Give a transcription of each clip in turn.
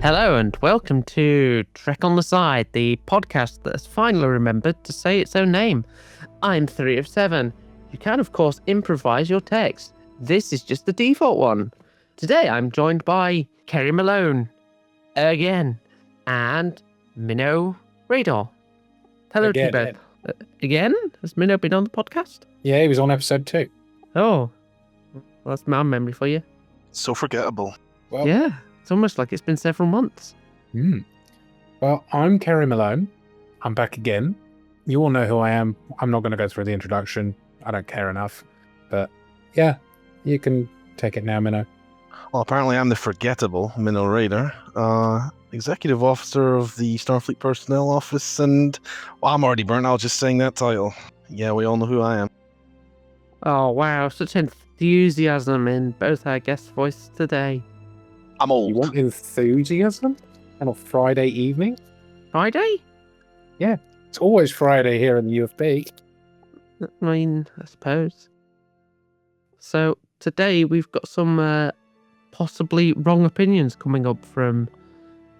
Hello and welcome to Trek on the Side, the podcast that has finally remembered to say its own name. I'm 3 of 7. You can, of course, improvise your text. This is just the default one. Today I'm joined by KerryMalone, again, and Minnow Raydor. Hello to you both. Again? Has Minnow been on the podcast? Yeah, he was on episode 2. Oh, well, that's my memory for you. So forgettable. Well, Yeah, it's almost like it's been several months. Well, I'm KerryMalone. I'm back again. You all know who I am. I'm not going to go through the introduction. I don't care enough. But yeah, you can take it now, Minnow. Well, apparently I'm the forgettable Minnow Raydor, Executive Officer of the Starfleet Personnel Office, and I'm already burnt out just saying that title. Yeah, we all know who I am. Oh, wow, such enthusiasm in both our guest voices today. I'm old. You want enthusiasm on a Friday evening? Friday? Yeah, it's always Friday here in the UFB. I mean, I suppose. So, today we've got some possibly wrong opinions coming up from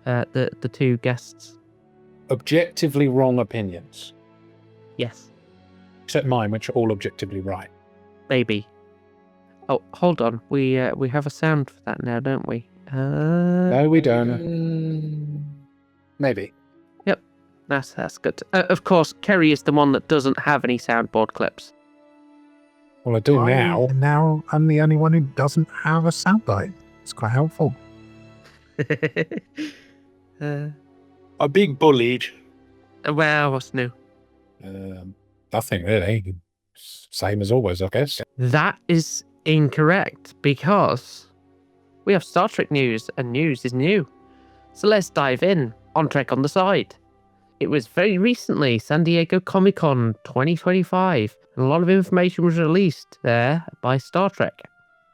the two guests. Objectively wrong opinions. Yes, Except mine, which are all objectively right. maybe. Oh, hold on. We have a sound for that now, don't we? No, we don't. Maybe. That's good. Of course, Kerry is the one that doesn't have any soundboard clips. Well, I do now. Now I'm the only one who doesn't have a soundbite. It's quite helpful. uh, I'm being bullied. well, what's new? Nothing really. Same as always, I guess. That is incorrect because we have Star Trek news and news is new. So let's dive in on Trek on the Side. It was very recently San Diego Comic-Con 2025 and a lot of information was released there by Star Trek.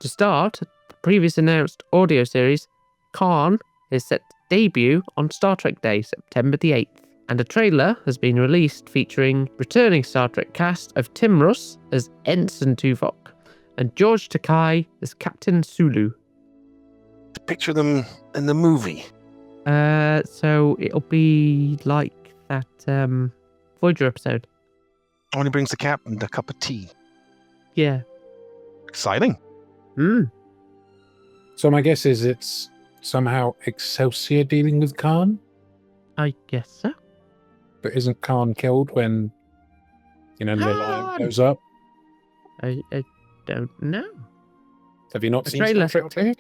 To start, the previous announced audio series Khan is set to debut on Star Trek Day, September the 8th. And a trailer has been released featuring returning Star Trek cast of Tim Russ as Ensign Tuvok and George Takei as Captain Sulu. Picture them in the movie. So it'll be like that Voyager episode. When he brings the captain a cup of tea. Yeah. Exciting. So my guess is it's somehow Excelsior dealing with Khan? I guess so. But isn't Khan killed when, the line goes up? I don't know. Have you not A seen trailer. Star Trek?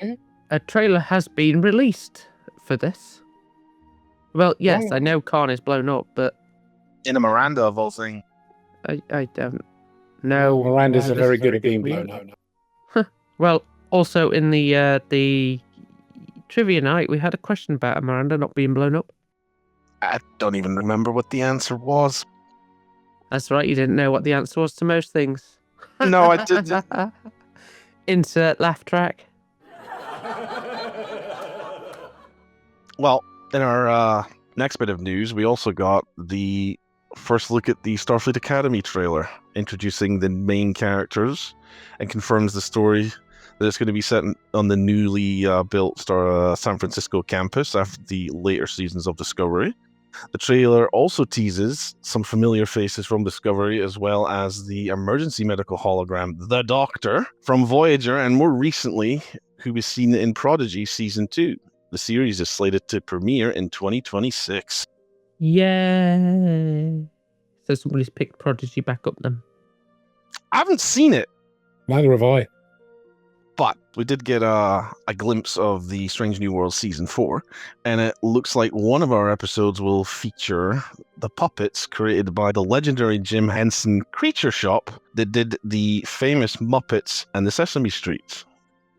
A trailer has been released for this. Well, yes, Oh. I know Khan is blown up, but In a Miranda of all things. I don't know. Miranda's why very this- good at being blown up. Well, also in the trivia night, we had a question about Miranda not being blown up. I don't even remember what the answer was. That's right, you didn't know what the answer was to most things. No, I didn't. Insert laugh track. Well, in our next bit of news, we also got the first look at the Starfleet Academy trailer, introducing the main characters and confirms the story that it's going to be set on the newly built San Francisco campus after the later seasons of Discovery. The trailer also teases some familiar faces from Discovery, as well as the emergency medical hologram, The Doctor, from Voyager, and more recently, who was seen in Prodigy Season 2. The series is slated to premiere in 2026. Yay. So somebody's picked Prodigy back up then. I haven't seen it, Neither have I. but we did get a glimpse of the Strange New World Season 4, and it looks like one of our episodes will feature the puppets created by the legendary Jim Henson Creature Shop that did the famous Muppets and the Sesame Street,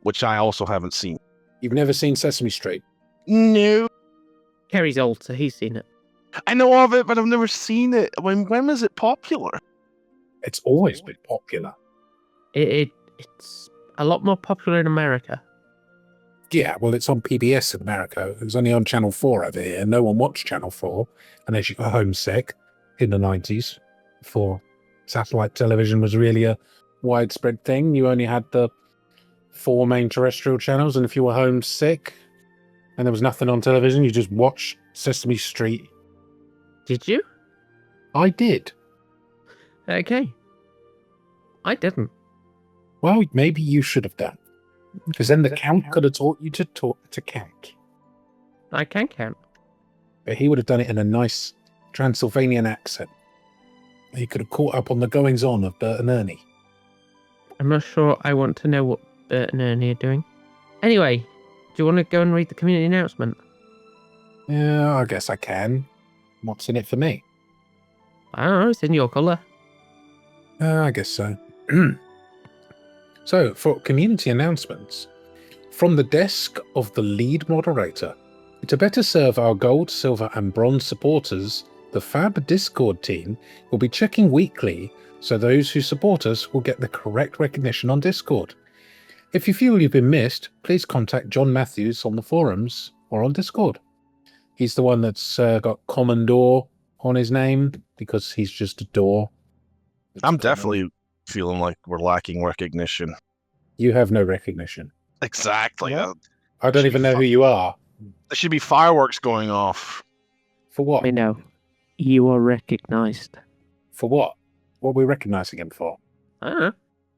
which I also haven't seen. You've never seen Sesame Street? No. Kerry's old, so he's seen it. I know of it, but I've never seen it. When was it popular? It's always been popular. It's a lot more popular in America. Yeah, well, it's on PBS in America. It was only on Channel 4 over here. No one watched Channel 4 unless you got homesick in the 90s, before satellite television was really a widespread thing. You only had the 4 main terrestrial channels, and if you were homesick, And there was nothing on television. You just watched Sesame Street. Did you? I did. Okay. I didn't. Well, maybe you should have done. Because then the Count could have taught you to count. I can count. But he would have done it in a nice Transylvanian accent. He could have caught up on the goings-on of Bert and Ernie. I'm not sure I want to know what Bert and Ernie are doing. Anyway, do you want to go and read the community announcement? Yeah, I guess I can. What's in it for me? I don't know, it's in your colour. I guess so. So, for community announcements, from the desk of the lead moderator, to better serve our gold, silver and bronze supporters, the Fab Discord team will be checking weekly so those who support us will get the correct recognition on Discord. If you feel you've been missed, please contact John Matthews on the forums or on Discord. He's the one that's got Commodore on his name because he's just a door. I'm definitely feeling like we're lacking recognition. You have no recognition. Exactly. What? I don't even know who you are. There should be fireworks going off. For what? Minnow, you are recognised. For what? What are we recognising him for? I don't know.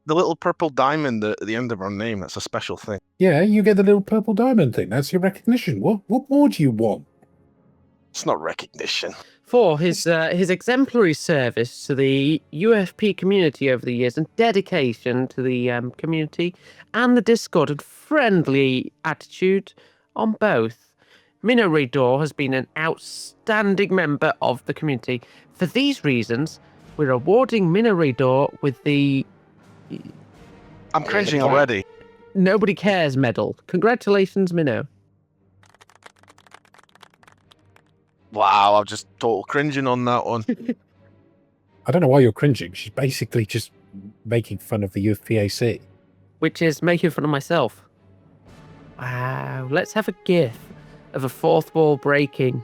The little purple diamond at the end of our name, that's a special thing. Yeah, you get the little purple diamond thing. That's your recognition. What more do you want? It's not recognition. For his exemplary service to the UFP community over the years and dedication to the community and the Discord and friendly attitude on both, Minnow Raydor has been an outstanding member of the community. For these reasons, we're awarding Minnow Raydor with the I'm cringing already. Nobody Cares medal. Congratulations, Minnow. Wow, I'm just total cringing on that one. I don't know why you're cringing. She's basically just making fun of the UFPAC. Which is making fun of myself. Wow. Let's have a gif of a fourth wall breaking.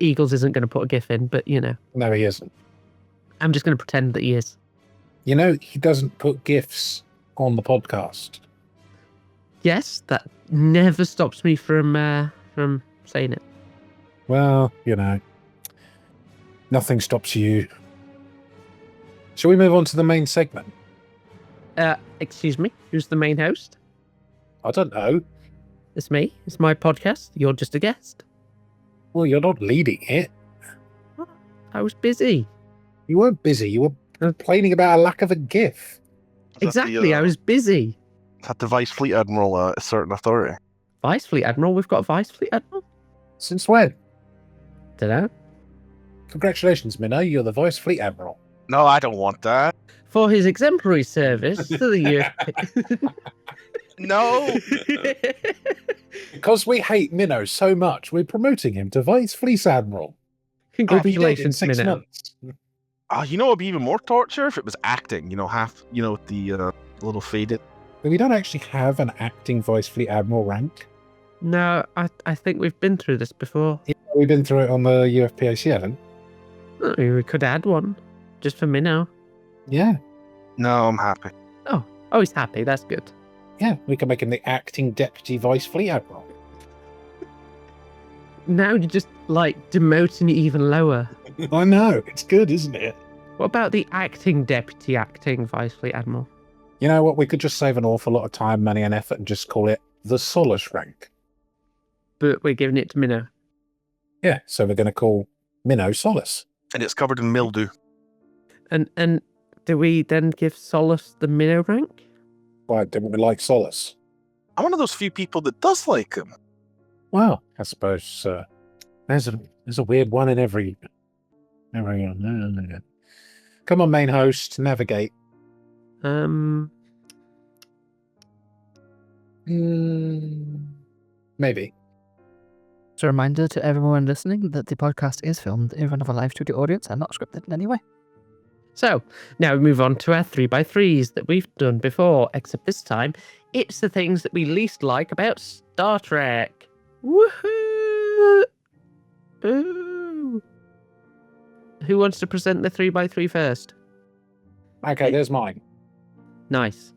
Eagles isn't going to put a gif in, but you know. No, he isn't. I'm just going to pretend that he is. You know, he doesn't put GIFs on the podcast. Yes, that never stops me from saying it. Well, you know, nothing stops you. Shall we move on to the main segment? Excuse me, who's the main host? I don't know. It's me. It's my podcast. You're just a guest. Well, you're not leading it. I was busy. You weren't busy. You were complaining about a lack of a GIF. Exactly, I was busy. Had the Vice Fleet Admiral a certain authority. Vice Fleet Admiral? We've got a Vice Fleet Admiral? Since when? Dunno. Congratulations, Minnow. You're the Vice Fleet Admiral. No, I don't want that. For his exemplary service to the UFP. No. Because we hate Minnow so much, we're promoting him to Vice Fleet Admiral. He'll be dead in Congratulations, 6 Minnow. months. You know, it'd be even more torture if it was acting. You know, with the little faded. But we don't actually have an acting Vice Fleet Admiral rank. No, I think we've been through this before. Yeah, we've been through it on the UFPAC, haven't Oh, we could add one. Just for Minnow. we? Yeah. No, I'm happy. Oh, he's happy. That's good. Yeah, we can make him the acting Deputy Vice Fleet Admiral. Now you're just, like, demoting it even lower. I know. It's good, isn't it? What about the acting deputy acting Vice Fleet Admiral? You know what? We could just save an awful lot of time, money and effort and just call it the Solace rank. But we're giving it to Minnow. Yeah, so we're going to call Minnow Solace. And it's covered in mildew. And do we then give Solace the Minnow rank? Why didn't we like Solace? I'm one of those few people that does like him. Well, I suppose there's a weird one in every. Come on, main host, navigate. Maybe. So a reminder to everyone listening that the podcast is filmed in front of a live studio audience and not scripted in any way. So, now we move on to our 3x3s that we've done before, except this time, it's the things that we least like about Star Trek. Woohoo! Ooh. Who wants to present the 3x3 first? Okay, there's mine. Nice.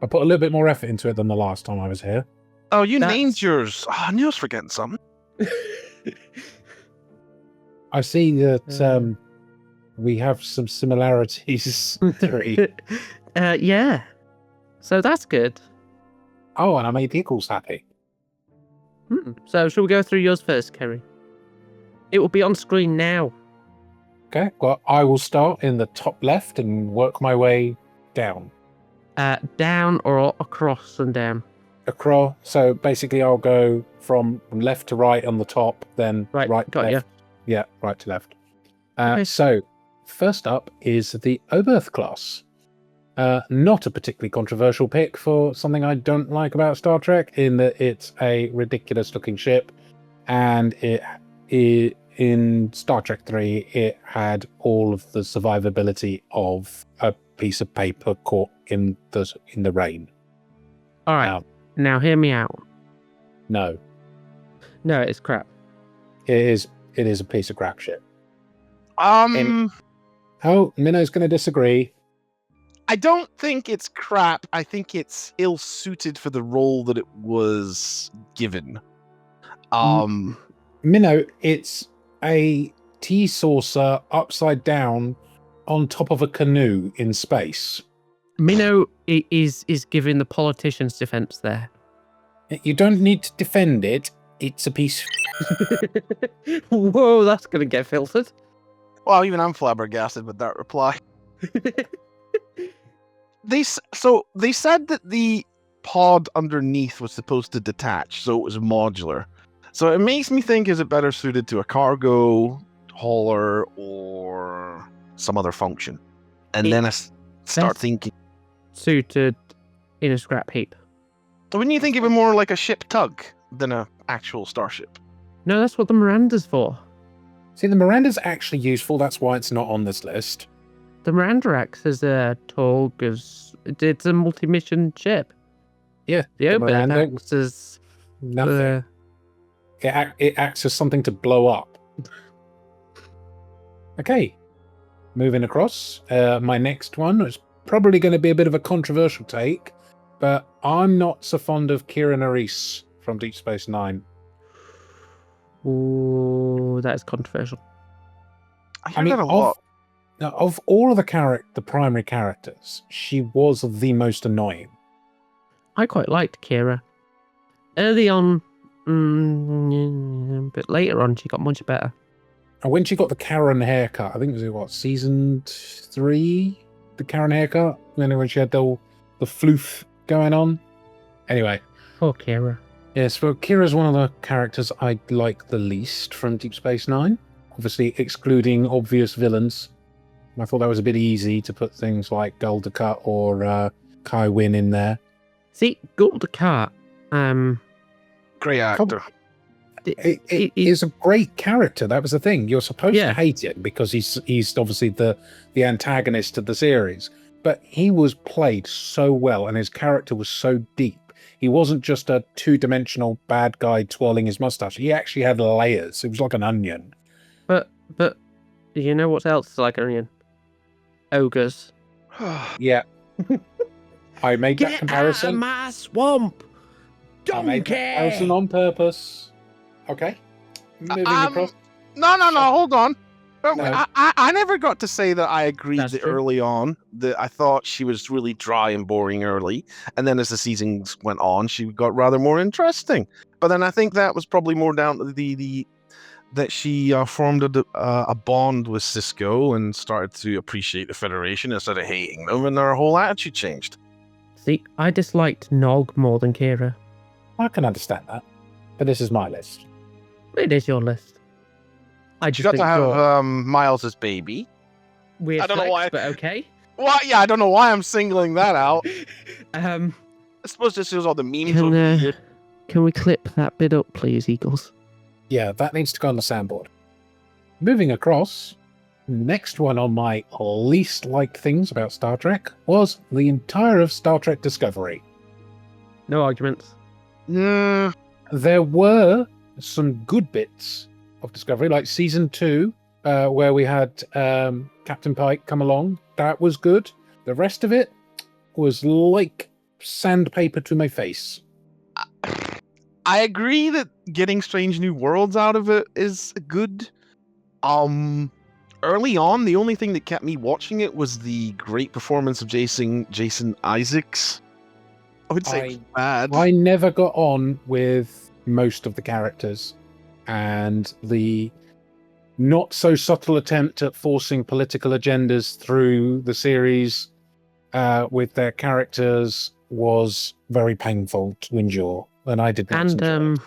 I put a little bit more effort into it than the last time I was here. Oh, you That's- named yours. Oh, I knew I was forgetting something. I see that we have some similarities. 3. Yeah. So that's good. Oh, and I made the equals happy. So shall we go through yours first, Kerry? It will be on screen now. Okay, well, I will start in the top left and work my way down. Down or across and down. Across. So basically, I'll go from left to right on the top, then Right, to got left. Yeah, right to left. Okay. So, first up is the Oberth class. Not a particularly controversial pick for something I don't like about Star Trek, in that it's a ridiculous-looking ship, and in Star Trek 3, it had all of the survivability of a piece of paper caught in the rain. All right. Now hear me out. No, No, it's crap. it is a piece of crap shit. Oh, Minnow's going to disagree. I don't think it's crap. I think it's ill-suited for the role that it was given. Minnow, it's a tea saucer upside down on top of a canoe in space. Minnow is giving the politicians defense there. You don't need to defend it. It's a piece. Whoa, that's going to get filtered. Well, even I'm flabbergasted with that reply. They said that the pod underneath was supposed to detach, so it was modular. So it makes me think, is it better suited to a cargo hauler or some other function? And then I start best- thinking, Suited in a scrap heap. wouldn't you think of it more like a ship tug than a actual starship? No, that's what the Miranda's for. See, the Miranda's actually useful. That's why it's not on this list. The Miranda acts as a tug, it's a multi-mission ship. Yeah, The the Oberth Miranda- acts as Nothing. It acts as something to blow up. Okay, moving across. My next one is probably going to be a bit of a controversial take, but I'm not so fond of Kira Nerys from Deep Space Nine. Ooh, that is controversial. I hear that a of, lot. now, of all of the primary characters, she was the most annoying. I quite liked Kira. Early on, but later on, she got much better. And when she got the Karen haircut, I think it was season 3, the Karen haircut, when she had the floof going on. Anyway, Poor Kira. yes, well, Kira's one of the characters I like the least from Deep Space Nine. Obviously, excluding obvious villains. I thought that was a bit easy to put things like Gul Dukat or Kai Wynn in there. See, Gul Dukat, Great actor. It is a great character. That was the thing. You're supposed Yeah. to hate it because he's obviously the antagonist of the series. But he was played so well, and his character was so deep. He wasn't just a two-dimensional bad guy twirling his mustache. He actually had layers. It was like an onion. but you know what else is like an onion? Ogres. Yeah. I made that comparison. my swamp! I made that comparison on purpose. Okay. Moving across. No, hold on. No. I never got to say that I agreed That's that true. early on that I thought she was really dry and boring early, and then as the seasons went on, she got rather more interesting. But then I think that was probably more down to the that she formed a bond with Cisco and started to appreciate the Federation instead of hating them, and her whole attitude changed. See, I disliked Nog more than Kira. I can understand that. But this is my list. It is your list. I She just got think to have you're Miles's baby. weird I don't know flex, why. but okay. Well, yeah, I don't know why I'm singling that out. Um, I suppose this is all the memes over the years. can we clip that bit up, please, Eagles? Yeah, that needs to go on the soundboard. Moving across, next one on my least liked things about Star Trek was the entire of Star Trek Discovery. No arguments. There were some good bits of Discovery, like season 2, where we had Captain Pike come along. That was good. The rest of it was like sandpaper to my face. I agree that getting Strange New Worlds out of it is good. Early on, the only thing that kept me watching it was the great performance of Jason Isaacs. I would say it was bad. I never got on with most of the characters, and the not so subtle attempt at forcing political agendas through the series with their characters was very painful to endure, and I did not enjoy it.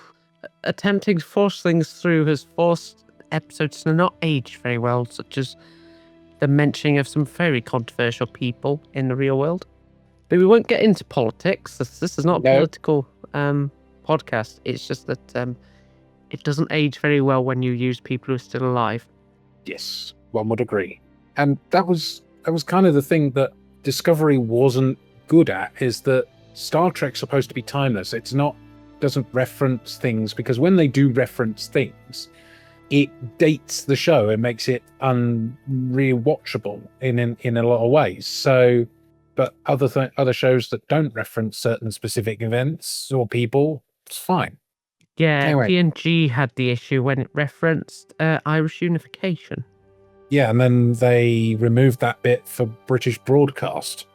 Attempting to force things through has forced episodes to not age very well, such as the mentioning of some very controversial people in the real world. But we won't get into politics. This is not a political podcast. It's just that it doesn't age very well when you use people who are still alive. Yes, one would agree. And that was kind of the thing that Discovery wasn't good at, is that Star Trek's supposed to be timeless. Doesn't reference things, because when they do reference things, it dates the show and makes it unrewatchable in a lot of ways. So, but other shows that don't reference certain specific events or people, it's fine. Yeah, Anyway. TNG had the issue when it referenced Irish unification. Yeah, and then they removed that bit for British broadcast.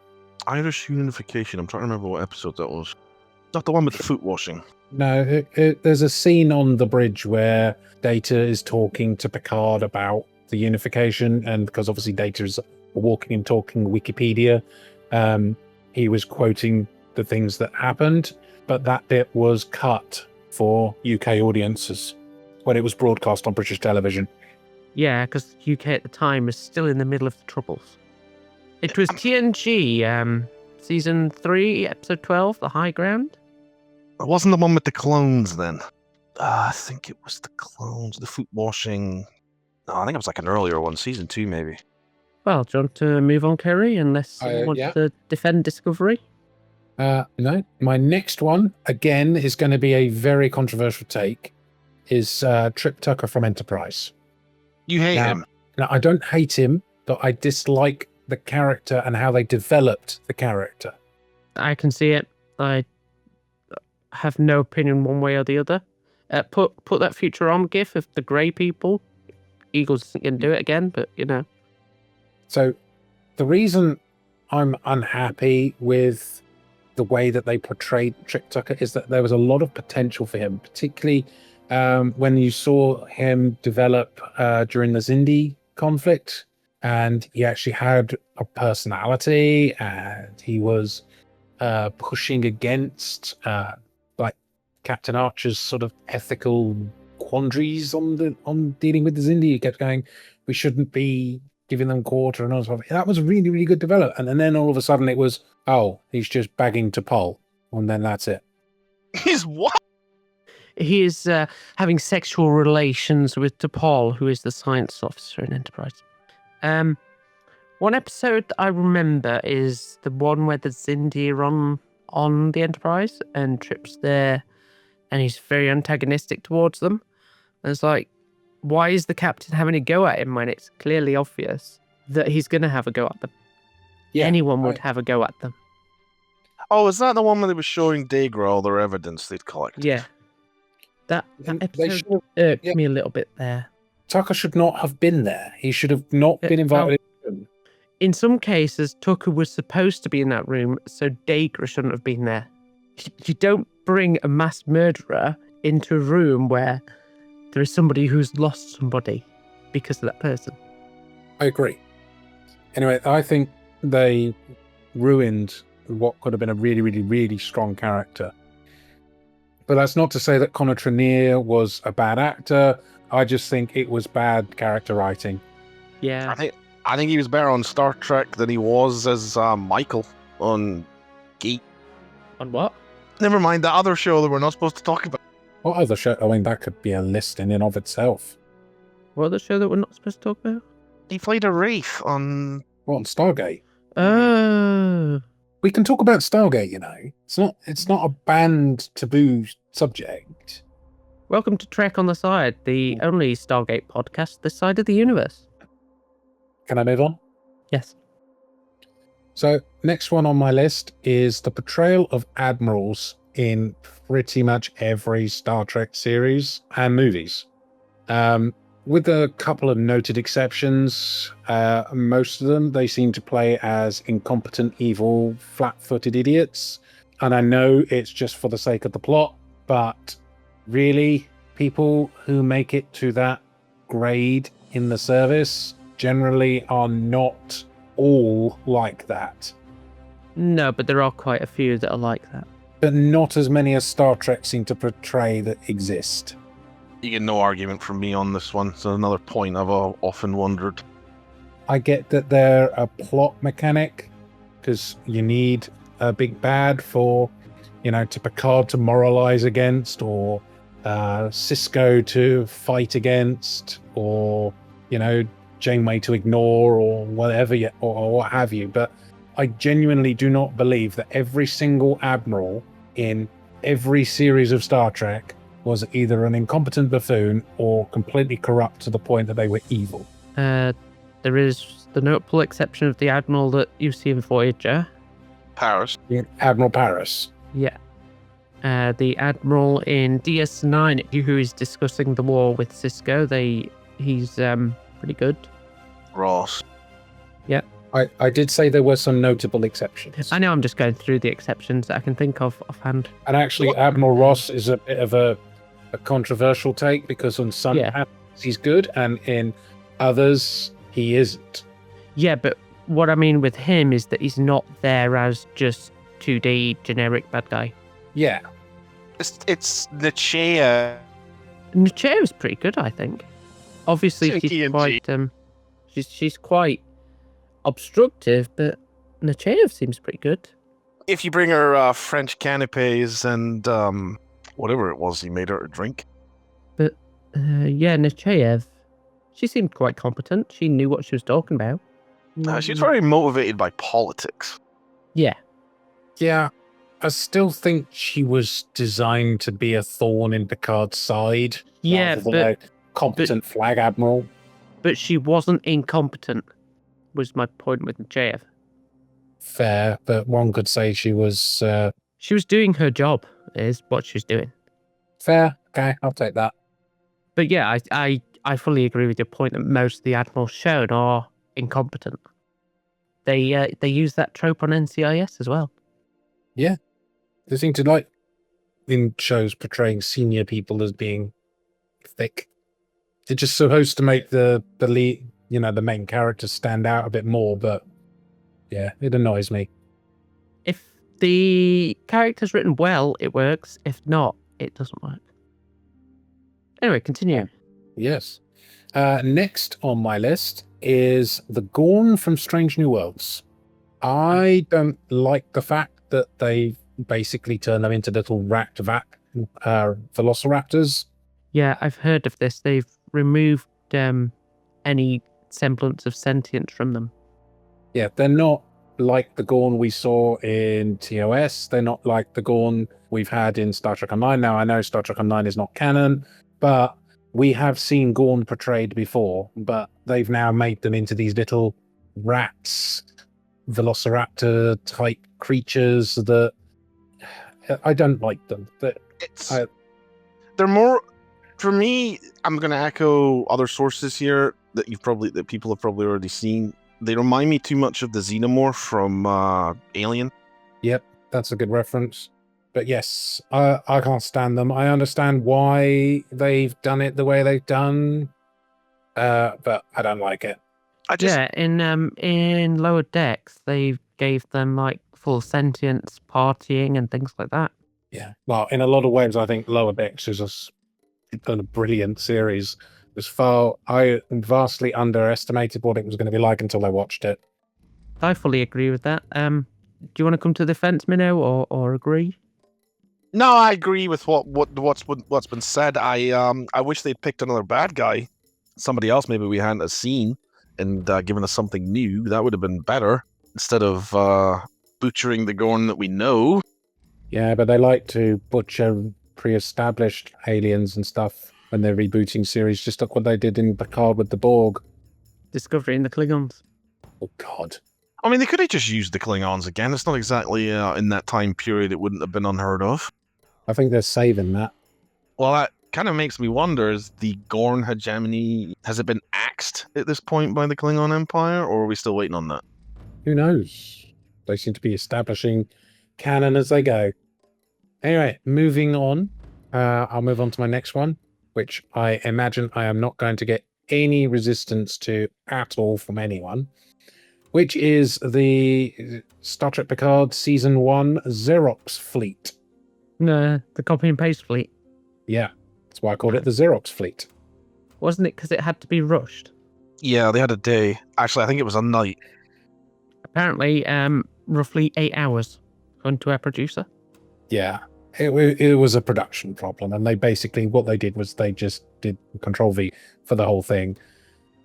Irish unification. I'm trying to remember what episode that was. Not the one with the foot washing. No, there's a scene on the bridge where Data is talking to Picard about the unification, and because obviously Data is a walking and talking Wikipedia, he was quoting the things that happened, but that bit was cut for UK audiences when it was broadcast on British television. Yeah, because UK at the time was still in the middle of the Troubles. It was TNG, season 3, episode 12, The High Ground. It wasn't the one with the clones then. I think it was the clones, the foot washing. No, I think it was like an earlier one, season 2 maybe. Well, do you want to move on, Kerry, unless you want to defend Discovery? No. My next one, again, is going to be a very controversial take, is Trip Tucker from Enterprise. You hate him? Now, I don't hate him, but I dislike the character and how they developed the character. I can see it. I have no opinion one way or the other. Put that Futurama gif of the grey people. Eagles isn't going to do it again, but you know. So the reason I'm unhappy with the way that they portrayed Trip Tucker is that there was a lot of potential for him, particularly when you saw him develop during the Xindi conflict, and he actually had a personality, and he was pushing against like Captain Archer's sort of ethical quandaries on dealing with the Xindi. He kept going, we shouldn't be giving them quarter and all stuff. That was really, really good development. And then all of a sudden it was, oh, he's just bagging to Paul, and then that's it. He's what? He is having sexual relations with T'Pol, who is the science officer in Enterprise. One episode that I remember is the one where the Xindi are on the Enterprise, and Trip's there, and he's very antagonistic towards them. And it's like, why is the captain having a go at him when it's clearly obvious that he's going to have a go at them? Yeah, Anyone would have a go at them. Oh, is that the one where they were showing Dagra all their evidence they'd collected? Yeah. That They episode should have- irked yeah. me a little bit there. Tucker should not have been there. He should have not been invited. In some cases, Tucker was supposed to be in that room, so Dagra shouldn't have been there. You don't bring a mass murderer into a room where there is somebody who's lost somebody because of that person. I agree. Anyway, I think they ruined what could have been a really, really, really strong character. But that's not to say that Connor Trenier was a bad actor. I just think it was bad character writing. Yeah. I think he was better on Star Trek than he was as Michael on Geek. On what? Never mind that other show that we're not supposed to talk about. What other show? I mean, that could be a list in and of itself. What other show that we're not supposed to talk about? He played a Wraith on... What, on Stargate? Oh. We can talk about Stargate, you know. It's not a banned taboo subject. Welcome to Trek on the Side, the only Stargate podcast this side of the universe. Can I move on? Yes. So, next one on my list is the portrayal of admirals in pretty much every Star Trek series and movies. With a couple of noted exceptions, most of them, they seem to play as incompetent, evil, flat-footed idiots. And I know it's just for the sake of the plot, but really, people who make it to that grade in the service generally are not all like that. No, but there are quite a few that are like that. But not as many as Star Trek seem to portray that exist. You get no argument from me on this one. It's another point I've often wondered. I get that they're a plot mechanic, because you need a big bad for, to Picard to moralize against, or Cisco to fight against, or, Janeway to ignore, or whatever, or what have you. But I genuinely do not believe that every single admiral in every series of Star Trek was either an incompetent buffoon or completely corrupt to the point that they were evil. There is the notable exception of the admiral that you see in Voyager. Paris. Admiral Paris. Yeah. The admiral in DS9, who is discussing the war with Cisco, he's pretty good. Ross. Yeah. I did say there were some notable exceptions. I know, I'm just going through the exceptions that I can think of offhand. And actually, Admiral Ross is a bit of a controversial take, because on some panels he's good, and in others he isn't. Yeah, but what I mean with him is that he's not there as just 2D generic bad guy. Yeah. It's Nechayev. Nechayev is pretty good, I think. Obviously, she's quite obstructive, but Nechayev seems pretty good. If you bring her French canapes and whatever it was he made her drink. But Nechayev, she seemed quite competent. She knew what she was talking about. She was very motivated by politics. Yeah. Yeah. I still think she was designed to be a thorn in Picard's side. Yeah, rather than a competent flag admiral. But she wasn't incompetent, was my point with Nechayev. Fair, but one could say she was... She was doing her job, is what she was doing. Fair. Okay, I'll take that. But yeah, I fully agree with your point that most of the admirals shown are incompetent. They use that trope on NCIS as well. Yeah. They seem to like, in shows portraying senior people as being thick. They're just supposed to make the lead, the main characters stand out a bit more, but yeah, it annoys me. If the character's written well, it works. If not, it doesn't work. Anyway, continue. Yes. Next on my list is the Gorn from Strange New Worlds. I don't like the fact that they basically turn them into little velociraptors. Yeah, I've heard of this. They've removed any semblance of sentience from them. Yeah, they're not like the Gorn we saw in TOS. They're not like the Gorn we've had in Star Trek Online. Now, I know Star Trek Online is not canon, but we have seen Gorn portrayed before, but they've now made them into these little rats, velociraptor-type creatures that I don't like them. They're more... For me, I'm going to echo other sources here that people have probably already seen. They remind me too much of the xenomorph from Alien. Yep, that's a good reference. But yes, I can't stand them. I understand why they've done it the way they've done, but I don't like it. In Lower Decks, they gave them like full sentience, partying, and things like that. Yeah, well, in a lot of ways, I think Lower Decks is a brilliant series. I vastly underestimated what it was going to be like until I watched it. I fully agree with that. Do you want to come to the fence, Minnow, or agree? No, I agree with what's been said. I wish they'd picked another bad guy, somebody else maybe we hadn't seen, and given us something new. That would have been better instead of butchering the Gorn that we know. Yeah, but they like to butcher pre-established aliens and stuff when they're rebooting series. Just look what they did in Picard with the Borg. Discovering the Klingons. Oh, God. I mean, they could have just used the Klingons again. It's not exactly in that time period it wouldn't have been unheard of. I think they're saving that. Well, that kind of makes me wonder, is the Gorn hegemony, has it been axed at this point by the Klingon Empire, or are we still waiting on that? Who knows? They seem to be establishing canon as they go. Anyway, moving on. I'll move on to my next one, which I imagine I am not going to get any resistance to at all from anyone, which is the Star Trek Picard Season 1 Xerox fleet. No, the copy and paste fleet. Yeah, that's why I called it the Xerox fleet. Wasn't it because it had to be rushed? Yeah, they had a day. Actually, I think it was a night. Apparently, roughly 8 hours, according to our producer. Yeah, it was a production problem, and they basically, what they did was they just did Control V for the whole thing.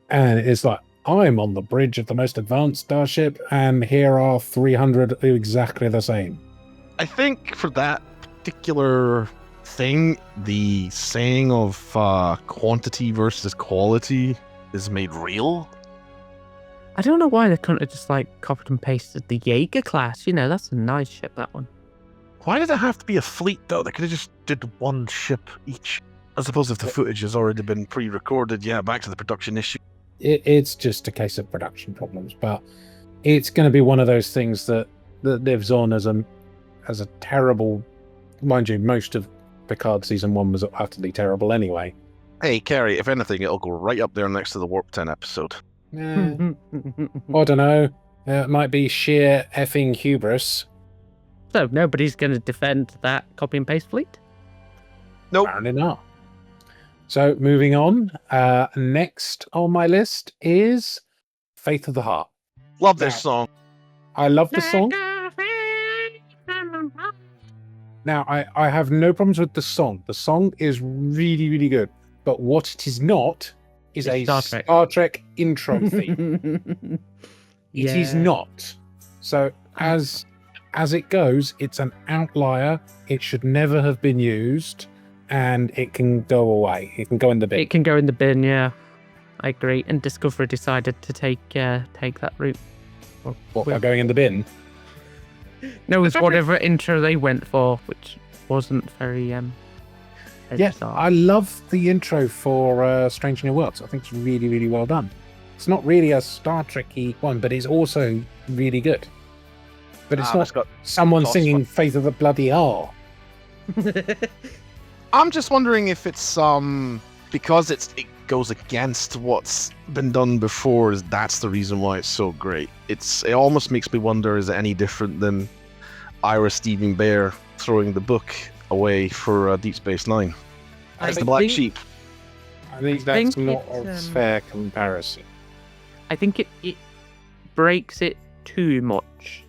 And it's like, I'm on the bridge of the most advanced starship, and here are 300 exactly the same. I think for that particular thing, the saying of quantity versus quality is made real. I don't know why they couldn't have just like copied and pasted the Jaeger class. You know, that's a nice ship, that one. Why did it have to be a fleet, though? They could have just did one ship each. I suppose if the footage has already been pre-recorded, yeah, back to the production issue. It's just a case of production problems, but it's going to be one of those things that lives on as a terrible. Mind you, most of Picard Season 1 was utterly terrible anyway. Hey, Kerry, if anything, it'll go right up there next to the Warp 10 episode. I don't know. It might be sheer effing hubris. So nobody's going to defend that copy and paste fleet? Nope. Apparently not. So moving on. Next on my list is Faith of the Heart. Love this song. I love the song. Now, I have no problems with the song. The song is really, really good. But what it is not is It's a Star Trek intro theme. Yeah. It is not. So as it goes, it's an outlier. It should never have been used, and it can go away. It can go in the bin. It can go in the bin, yeah. I agree. And Discovery decided to take that route. What, by going in the bin? No, it was whatever intro they went for, which wasn't very Yeah, I love the intro for Strange New Worlds. I think it's really, really well done. It's not really a Star Trek-y one, but it's also really good. But it's not got someone toss singing one. Faith of the Bloody R. I'm just wondering if it's because it goes against what's been done before. That's the reason why it's so great. It almost makes me wonder: is it any different than Ira Steven Bear throwing the book away for Deep Space Nine as the black sheep? I think that's not a fair comparison. I think it breaks it too much.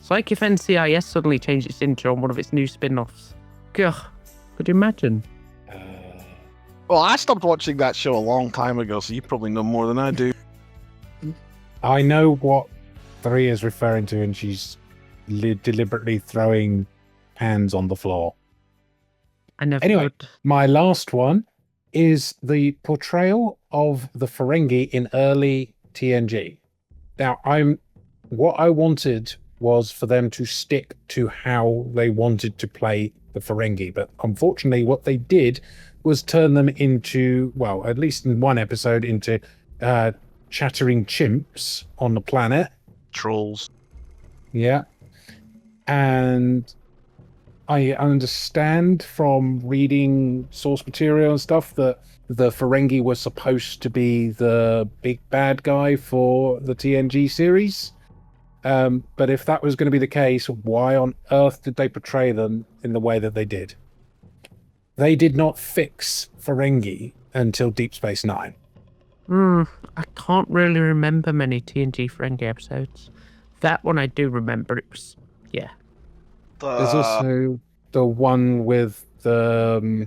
It's like if NCIS suddenly changed its intro on one of its new spin-offs. Gah, could you imagine? Well, I stopped watching that show a long time ago, so you probably know more than I do. I know what 3 is referring to, and she's deliberately throwing hands on the floor. I never Anyway, would. my last one is the portrayal of the Ferengi in early TNG. Now, what I wanted was for them to stick to how they wanted to play the Ferengi, but unfortunately what they did was turn them into, well, at least in one episode, into chattering chimps on the planet. Trolls. Yeah. And I understand from reading source material and stuff that the Ferengi were supposed to be the big bad guy for the TNG series. But if that was going to be the case, why on earth did they portray them in the way that they did? They did not fix Ferengi until Deep Space Nine. I can't really remember many TNG Ferengi episodes. That one I do remember. It was, yeah. There's also the one with the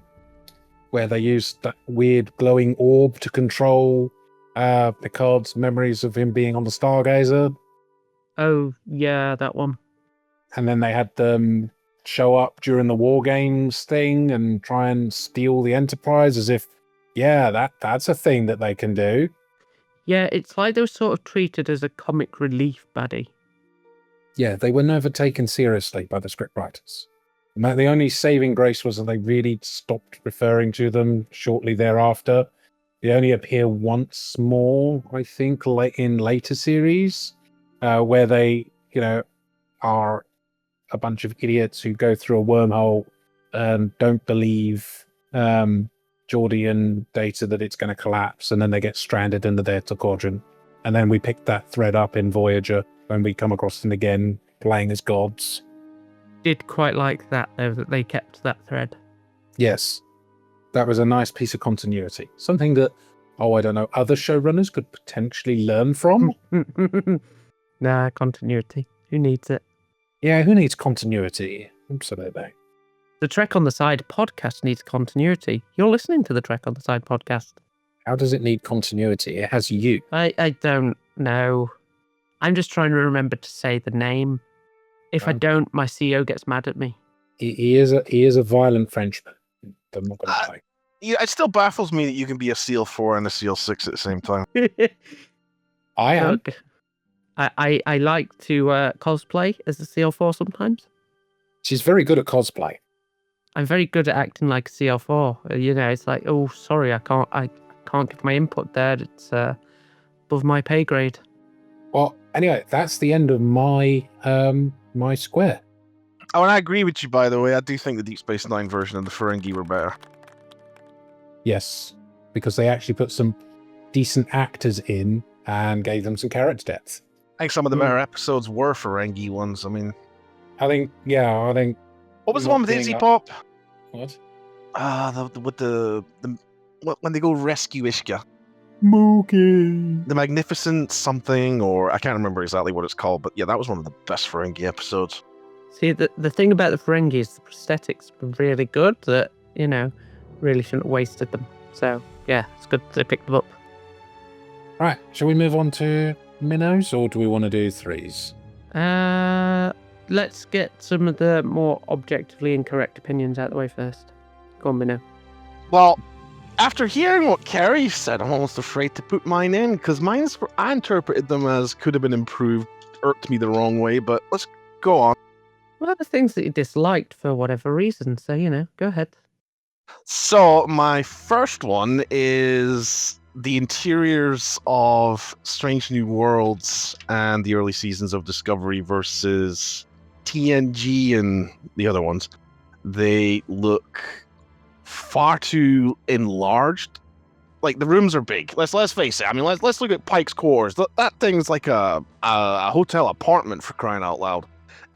where they used that weird glowing orb to control Picard's memories of him being on the Stargazer. Oh, yeah, that one. And then they had them show up during the War Games thing and try and steal the Enterprise as if, yeah, that's a thing that they can do. Yeah, it's like they were sort of treated as a comic relief baddie. Yeah, they were never taken seriously by the scriptwriters. The only saving grace was that they really stopped referring to them shortly thereafter. They only appear once more, I think, in later series, where they, are a bunch of idiots who go through a wormhole and don't believe Geordie and Data that it's going to collapse, and then they get stranded in the Delta Quadrant. And then we pick that thread up in Voyager when we come across them again, playing as gods. Did quite like that, though, that they kept that thread. Yes. That was a nice piece of continuity. Something that, I don't know, other showrunners could potentially learn from. Nah, continuity. Who needs it? Yeah, who needs continuity? Absolutely. The Trek on the Side podcast needs continuity. You're listening to the Trek on the Side podcast. How does it need continuity? It has you. I don't know. I'm just trying to remember to say the name. If I don't, my CEO gets mad at me. He is a violent Frenchman. I'm not going to lie. Yeah, it still baffles me that you can be a SEAL 4 and a SEAL 6 at the same time. I am. Look, I like to cosplay as a CL4 sometimes. She's very good at cosplay. I'm very good at acting like a CL4. It's like, oh, sorry, I can't give my input there. It's above my pay grade. Well, anyway, that's the end of my my square. Oh, and I agree with you, by the way. I do think the Deep Space Nine version of the Ferengi were better. Yes, because they actually put some decent actors in and gave them some character depth. I think some of the better episodes were Ferengi ones. I mean, I think. what was the one with Izzy Pop? What? When they go rescue Ishka. Mookie. The Magnificent something, or I can't remember exactly what it's called, but yeah, that was one of the best Ferengi episodes. See, the thing about the Ferengi is the prosthetics were really good that, really shouldn't have wasted them. So, yeah, it's good they picked them up. Right, shall we move on to minnows, or do we want to do threes? Let's get some of the more objectively incorrect opinions out of the way first. Go on, Minnow. Well, after hearing what Kerry said, I'm almost afraid to put mine in, because I interpreted them as could have been improved, irked me the wrong way, but let's go on. Well, the things that you disliked for whatever reason, so, go ahead. So, my first one is the interiors of Strange New Worlds and the early seasons of Discovery versus TNG and the other ones. They look far too enlarged. Like, the rooms are big. Let's face it. I mean, let's look at Pike's quarters. That thing's like a hotel apartment, for crying out loud.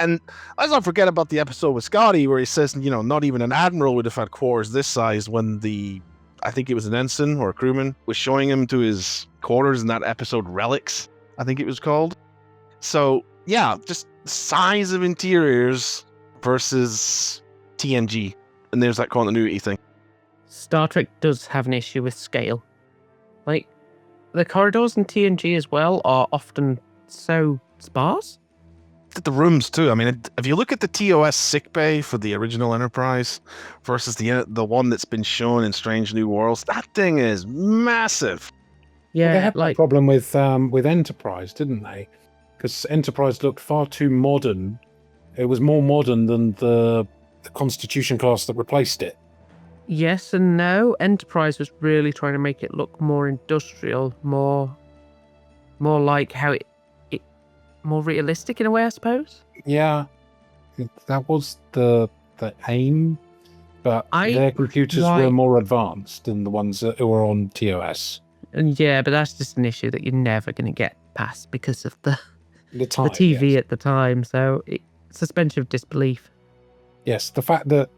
And let's not forget about the episode with Scotty where he says, not even an admiral would have had quarters this size when I think it was an ensign or a crewman, was showing him to his quarters in that episode Relics, I think it was called. So, yeah, just size of interiors versus TNG. And there's that continuity thing. Star Trek does have an issue with scale. Like, the corridors in TNG as well are often so sparse. The rooms too. I mean, if you look at the TOS sickbay for the original Enterprise versus the one that's been shown in Strange New Worlds, that thing is massive. Yeah, they had that problem with Enterprise, didn't they? Because Enterprise looked far too modern. It was more modern than the Constitution class that replaced it. Yes and no. Enterprise was really trying to make it look more industrial, more like how it more realistic in a way, I suppose. Yeah, that was the aim, but their computers were more advanced than the ones that were on TOS. And yeah, but that's just an issue that you're never going to get past because of the TV at the time. So suspension of disbelief. Yes, the fact that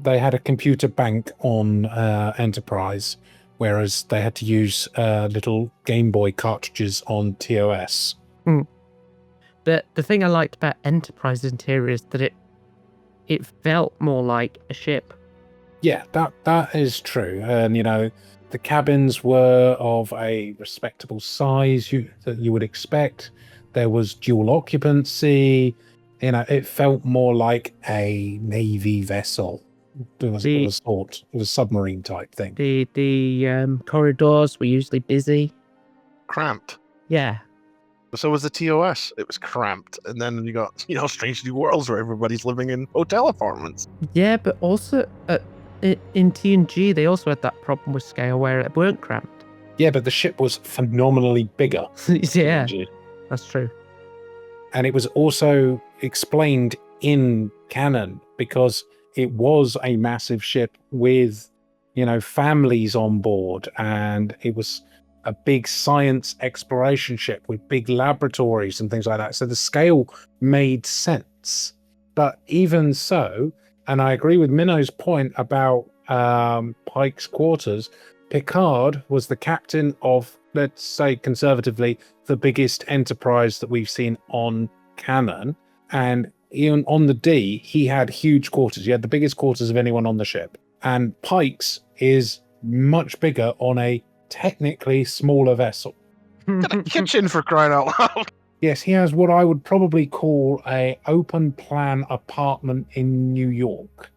they had a computer bank on Enterprise, whereas they had to use little Game Boy cartridges on TOS. But the thing I liked about Enterprise interior is that it felt more like a ship. Yeah, that is true. And, the cabins were of a respectable size that you would expect. There was dual occupancy. It felt more like a Navy vessel. It was a submarine type thing. The corridors were usually busy. Cramped. Yeah. So was the TOS. It was cramped. And then you got, Strange New Worlds where everybody's living in hotel apartments. Yeah, but also in TNG, they also had that problem with scale where it weren't cramped. Yeah, but the ship was phenomenally bigger. Yeah, TNG. that's true. And it was also explained in canon because it was a massive ship with, families on board, and it was a big science exploration ship with big laboratories and things like that. So the scale made sense. But even so, and I agree with Minnow's point about Pike's quarters, Picard was the captain of, let's say conservatively, the biggest enterprise that we've seen on canon. And even on the D, he had huge quarters. He had the biggest quarters of anyone on the ship. And Pike's is much bigger on a technically smaller vessel. Got a kitchen for crying out loud. Yes, he has what I would probably call a open plan apartment in New York.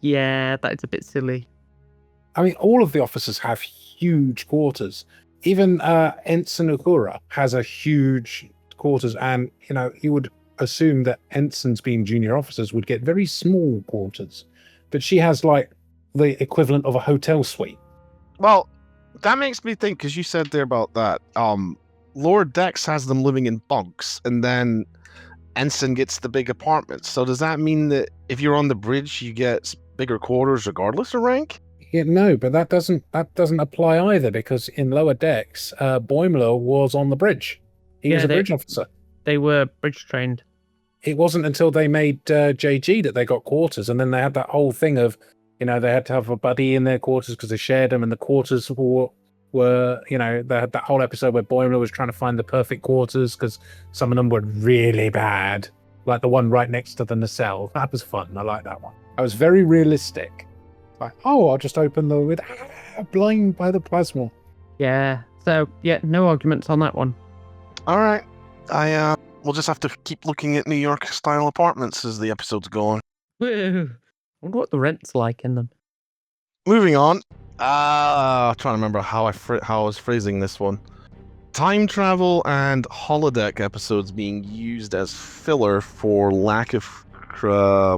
Yeah, that's a bit silly. I mean, all of the officers have huge quarters. Even Ensign Uhura has a huge quarters, and you would assume that ensigns, being junior officers, would get very small quarters, but she has like the equivalent of a hotel suite. Well, that makes me think, because you said there about that. Lower Decks has them living in bunks, and then Ensign gets the big apartments. So does that mean that if you're on the bridge, you get bigger quarters regardless of rank? Yeah, no, but that doesn't apply either, because in Lower Decks, Boimler was on the bridge. He was a bridge officer. They were bridge trained. It wasn't until they made JG that they got quarters, and then they had that whole thing of, they had to have a buddy in their quarters because they shared them, and the quarters were they had that whole episode where Boimler was trying to find the perfect quarters because some of them were really bad, like the one right next to the nacelle. That was fun. I like that one. I was very realistic. Like, I'll just open the lid. Blind by the plasma. Yeah. So yeah, no arguments on that one. All right. We'll just have to keep looking at New York style apartments as the episodes go on. Woo! I wonder what the rent's like in them. Moving on. Trying to remember how I was phrasing this one. Time travel and holodeck episodes being used as filler for lack of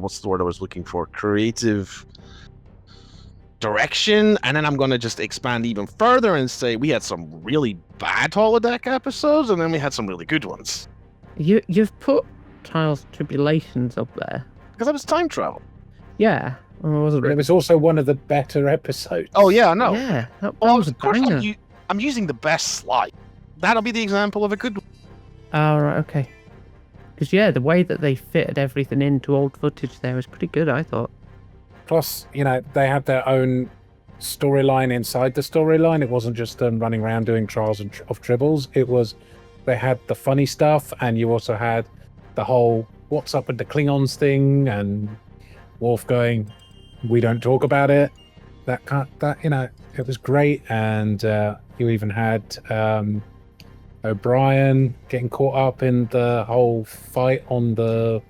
what's the word I was looking for? Creative direction. And then I'm going to just expand even further and say we had some really bad holodeck episodes, and then we had some really good ones. You've put Trials and Tribulations up there. Because that was time travel. Yeah. Or was it? It was also one of the better episodes. Oh yeah, no. Yeah. That Well, was a of course banger. I'm using the best slide. That'll be the example of a good one. Oh, right, okay. Because, yeah, the way that they fitted everything into old footage there was pretty good, I thought. Plus, they had their own storyline inside the storyline. It wasn't just them running around doing Trials of Tribbles. It was, they had the funny stuff, and you also had the whole what's up with the Klingons thing, and Worf going, we don't talk about it. It was great. And you even had O'Brien getting caught up in the whole fight on the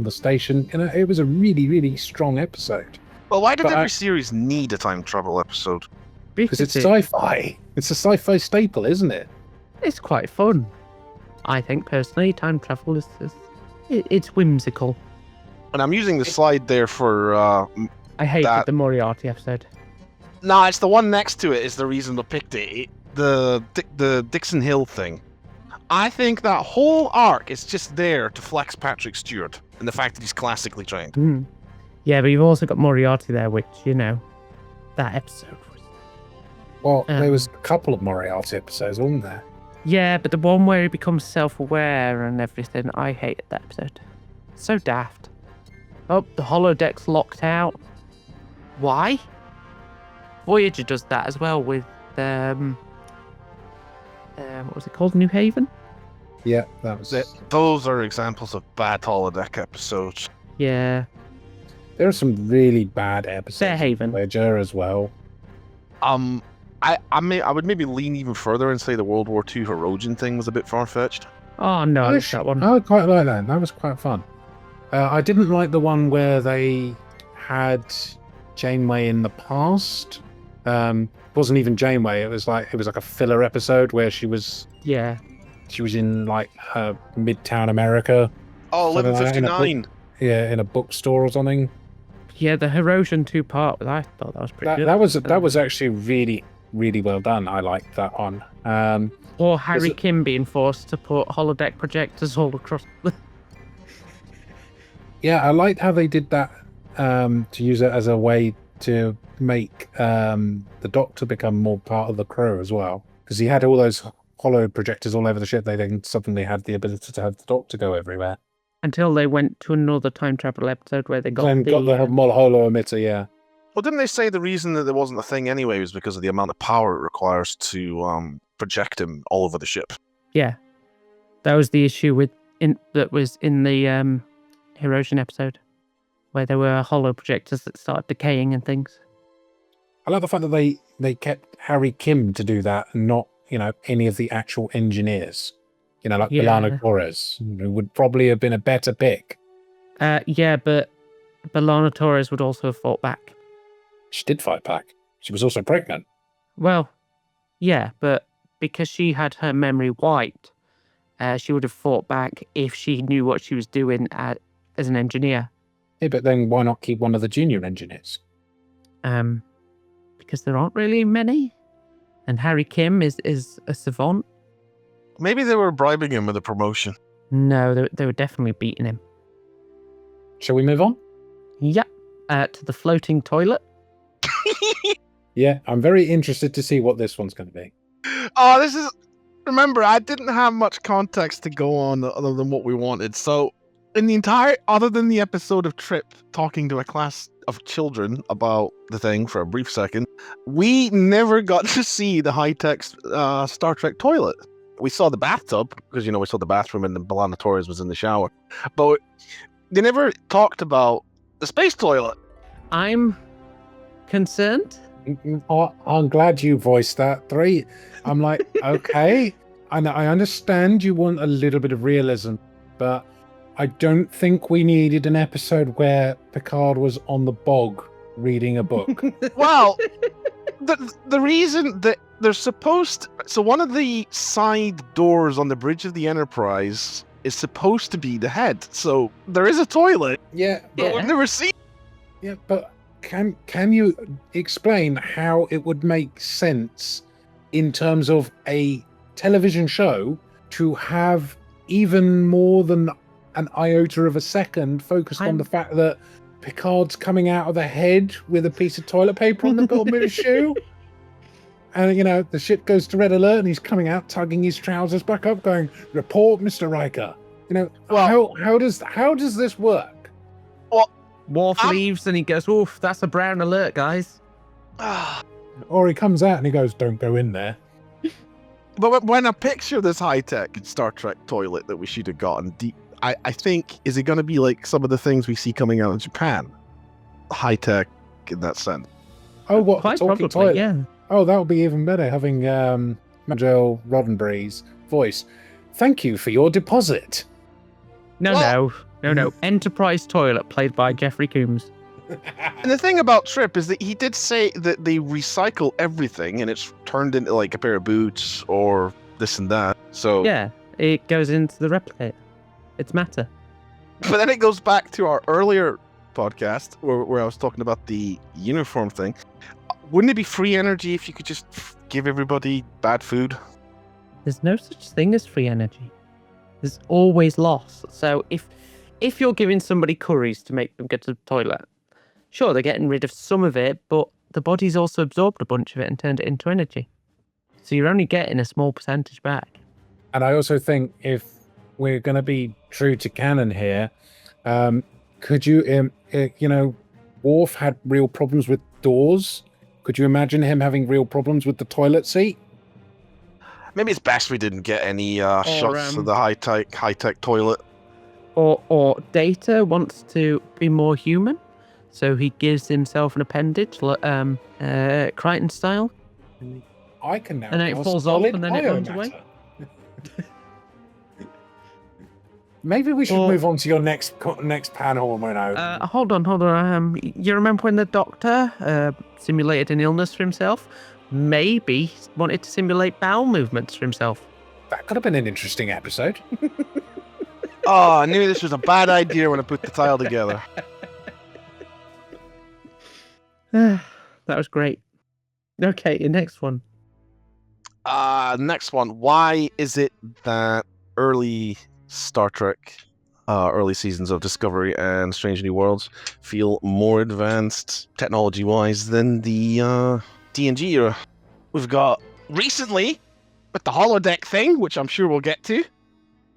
station. It was a really, really strong episode. Well, why did every series need a time travel episode? Because it's sci-fi. It's a sci-fi staple, isn't it? It's quite fun. I think, personally, time travel is it's whimsical. And I'm using the slide there for... I hated the Moriarty episode. No, it's the one next to it is the reason I picked it. The Dixon Hill thing. I think that whole arc is just there to flex Patrick Stewart and the fact that he's classically trained. Mm. Yeah, but you've also got Moriarty there, which, that episode was... Well, there was a couple of Moriarty episodes, wasn't there? Yeah, but the one where he becomes self-aware and everything, I hated that episode. So daft. Oh, the holodeck's locked out. Why? Voyager does that as well with, what was it called? New Haven? Yeah, that was it. Those are examples of bad holodeck episodes. Yeah. There are some really bad episodes. Fair Haven. Voyager as well. I would maybe lean even further and say the World War II Hirogen thing was a bit far-fetched. Oh, no, I like that one. I quite like that. That was quite fun. I didn't like the one where they had Janeway in the past. It wasn't even Janeway. It was like a filler episode where she was... Yeah. She was in like Midtown America. Oh, Something like that, in a book- 11:59. Yeah, in a bookstore or something. Yeah, the Hiroshima 2-part. I thought that was pretty good. That was actually really, really well done. I liked that one. Or Harry it- Kim being forced to put holodeck projectors all across the... Yeah, I liked how they did that to use it as a way to make the Doctor become more part of the crew as well. Because he had all those hollow projectors all over the ship. They then suddenly had the ability to have the Doctor go everywhere. Until they went to another time travel episode where they got Then got the holo emitter, yeah. Well, didn't they say the reason that there wasn't a thing anyway was because of the amount of power it requires to project him all over the ship? Yeah. That was the issue that was in the Hiroshima episode, where there were hollow projectors that started decaying and things. I like the fact that they kept Harry Kim to do that and not, any of the actual engineers. Like Yeah. B'Elanna Torres, who would probably have been a better pick. Yeah, but B'Elanna Torres would also have fought back. She did fight back. She was also pregnant. Well, yeah, but because she had her memory wiped, she would have fought back if she knew what she was doing as an engineer. Yeah, but then why not keep one of the junior engineers? Because there aren't really many, and Harry Kim is a savant. Maybe they were bribing him with a promotion. No, they were definitely beating him. Shall we move on? Yep. To the floating toilet. Yeah, I'm very interested to see what this one's going to be. Oh, this is... Remember, I didn't have much context to go on other than what we wanted. So, in the entire... Other than the episode of Trip talking to a class of children about the thing for a brief second, we never got to see the high-tech Star Trek toilet. We saw the bathtub, because, we saw the bathroom and the B'Elanna Torres was in the shower. But they never talked about the space toilet. I'm concerned. I'm glad you voiced that, 3. I'm like, okay, I understand you want a little bit of realism, but I don't think we needed an episode where Picard was on the bog reading a book. Well, the reason that they're so one of the side doors on the bridge of the Enterprise is supposed to be the head. So there is a toilet, Yeah, but we've never seen. yeah, but can you explain how it would make sense in terms of a television show to have even more than an iota of a second focused on the fact that Picard's coming out of the head with a piece of toilet paper on the bottom of his shoe? And, the ship goes to red alert and he's coming out, tugging his trousers back up, going, "Report, Mr. Riker." Well, how does this work? Worf leaves and he goes, "Oof, that's a brown alert, guys." Or he comes out and he goes, "Don't go in there." But when I picture this high-tech Star Trek toilet that we should have gotten, I think, is it going to be like some of the things we see coming out of Japan? High-tech in that sense. Oh, what? Quite Talking probably, toilet? yeah. Oh, that would be even better, having Majel Roddenberry's voice. "Thank you for your deposit." No. Enterprise toilet played by Jeffrey Coombs. And the thing about Trip is that he did say that they recycle everything and it's turned into like a pair of boots or this and that. So Yeah, it goes into the replicator. It's matter. But then it goes back to our earlier podcast where I was talking about the uniform thing. Wouldn't it be free energy if you could just give everybody bad food? There's no such thing as free energy. There's always loss. So if you're giving somebody curries to make them go to the toilet, sure, they're getting rid of some of it, but the body's also absorbed a bunch of it and turned it into energy. So you're only getting a small percentage back. And I also think if we're going to be true to canon here, could you, Worf had real problems with doors. Could you imagine him having real problems with the toilet seat? Maybe it's best we didn't get any shots of the high-tech toilet. Or Data wants to be more human, so he gives himself an appendage, Crichton style. I can now. And then it feel falls off solid and then it runs away. biomatter. Maybe we should move on to your next panel, Minnow. Hold on. You remember when the Doctor simulated an illness for himself? Maybe wanted to simulate bowel movements for himself. That could have been an interesting episode. Oh, I knew this was a bad idea when I put the tile together. That was great. Okay, your next one. Next one. Why is it that early Star Trek, early seasons of Discovery and Strange New Worlds feel more advanced technology-wise than the TNG era? We've got recently with the holodeck thing, which I'm sure we'll get to,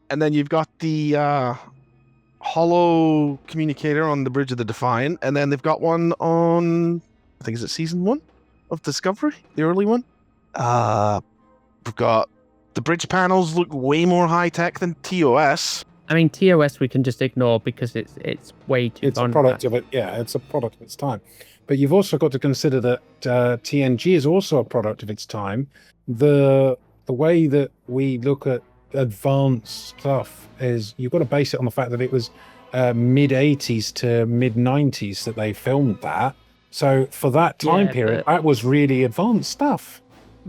and then you've got the holo communicator on the Bridge of the Defiant, and then they've got one on, I think, is it season 1 of Discovery, the early one? We've got the bridge panels look way more high tech than TOS. I mean, TOS we can just ignore because it's way too. It's a product of it. Yeah, it's a product of its time. But you've also got to consider that TNG is also a product of its time. The way that we look at advanced stuff is you've got to base it on the fact that it was mid 80s to mid 90s that they filmed that. So for that time period, that was really advanced stuff.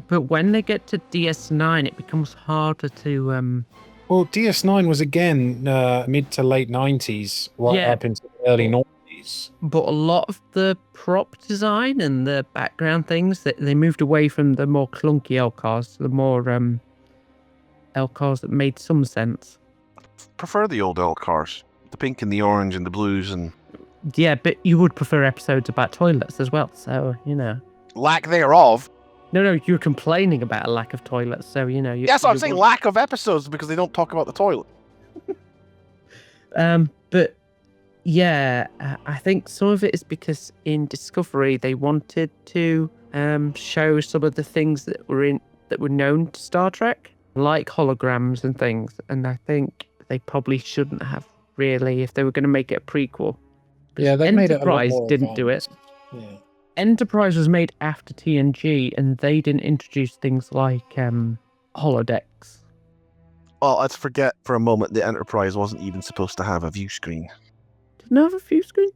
But when they get to DS9, it becomes harder to. Well, DS9 was again mid to late 90s, right up into the early noughties. But a lot of the prop design and the background things, they moved away from the more clunky LCARs to the more LCARs that made some sense. Prefer the old LCARs, the pink and the orange and the blues and. Yeah, but you would prefer episodes about toilets as well, so you know. Lack thereof. No, you're complaining about a lack of toilets, so you know. Yes, I'm saying lack of episodes because they don't talk about the toilet. But yeah, I think some of it is because in Discovery they wanted to show some of the things that were known to Star Trek, like holograms and things, and I think they probably shouldn't have really if they were going to make it a prequel. Yeah, they made it a lot Enterprise more didn't do it. Yeah. Enterprise was made after TNG, and they didn't introduce things like holodecks. Well, let's forget for a moment the Enterprise wasn't even supposed to have a view screen. Didn't have a view screen?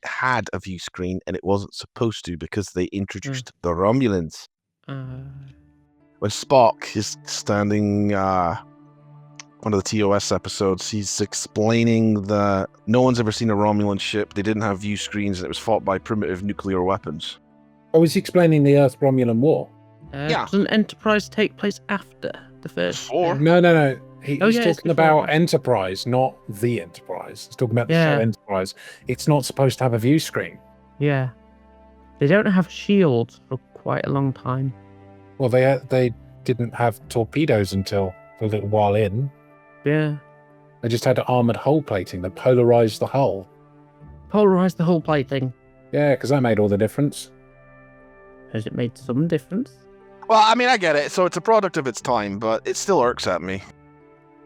It had a view screen, and it wasn't supposed to because they introduced the Romulans. When Spock is standing, one of the TOS episodes, he's explaining that no one's ever seen a Romulan ship. They didn't have view screens, and it was fought by primitive nuclear weapons. Oh, was he explaining the Earth-Romulan War? Yeah. Doesn't Enterprise take place after the first? Before. No. He's it's talking about Enterprise, not the Enterprise. He's talking about the show Enterprise. It's not supposed to have a view screen. Yeah. They don't have shields for quite a long time. Well, they didn't have torpedoes until a little while in. Yeah. They just had armored hull plating that polarized the hull. Polarized the hull plating. Yeah, because that made all the difference. Has it made some difference? Well, I mean, I get it. So it's a product of its time, but it still irks at me.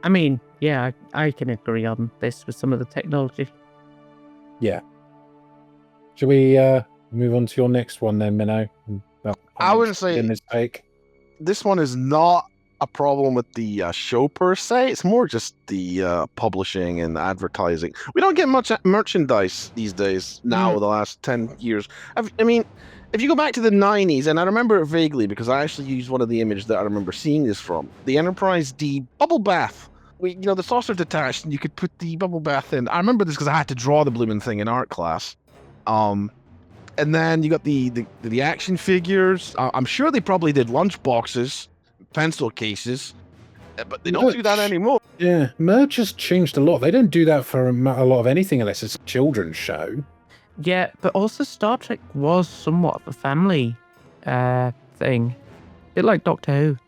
I mean, yeah, I can agree on this with some of the technology. Yeah. Shall we move on to your next one then, Minnow? I wouldn't say in this take. This one is not a problem with the show per se. It's more just the publishing and advertising. We don't get much merchandise these days now, the last 10 years. I mean, if you go back to the 90s, and I remember it vaguely because I actually used one of the images that I remember seeing this from, the Enterprise D bubble bath. The saucer detached, and you could put the bubble bath in. I remember this because I had to draw the blooming thing in art class. And then you got the action figures. I'm sure they probably did lunch boxes, pencil cases, but they don't do that anymore. Yeah, merch has changed a lot. They don't do that for a lot of anything unless it's a children's show. Yeah, but also Star Trek was somewhat of a family thing. A bit like Doctor Who.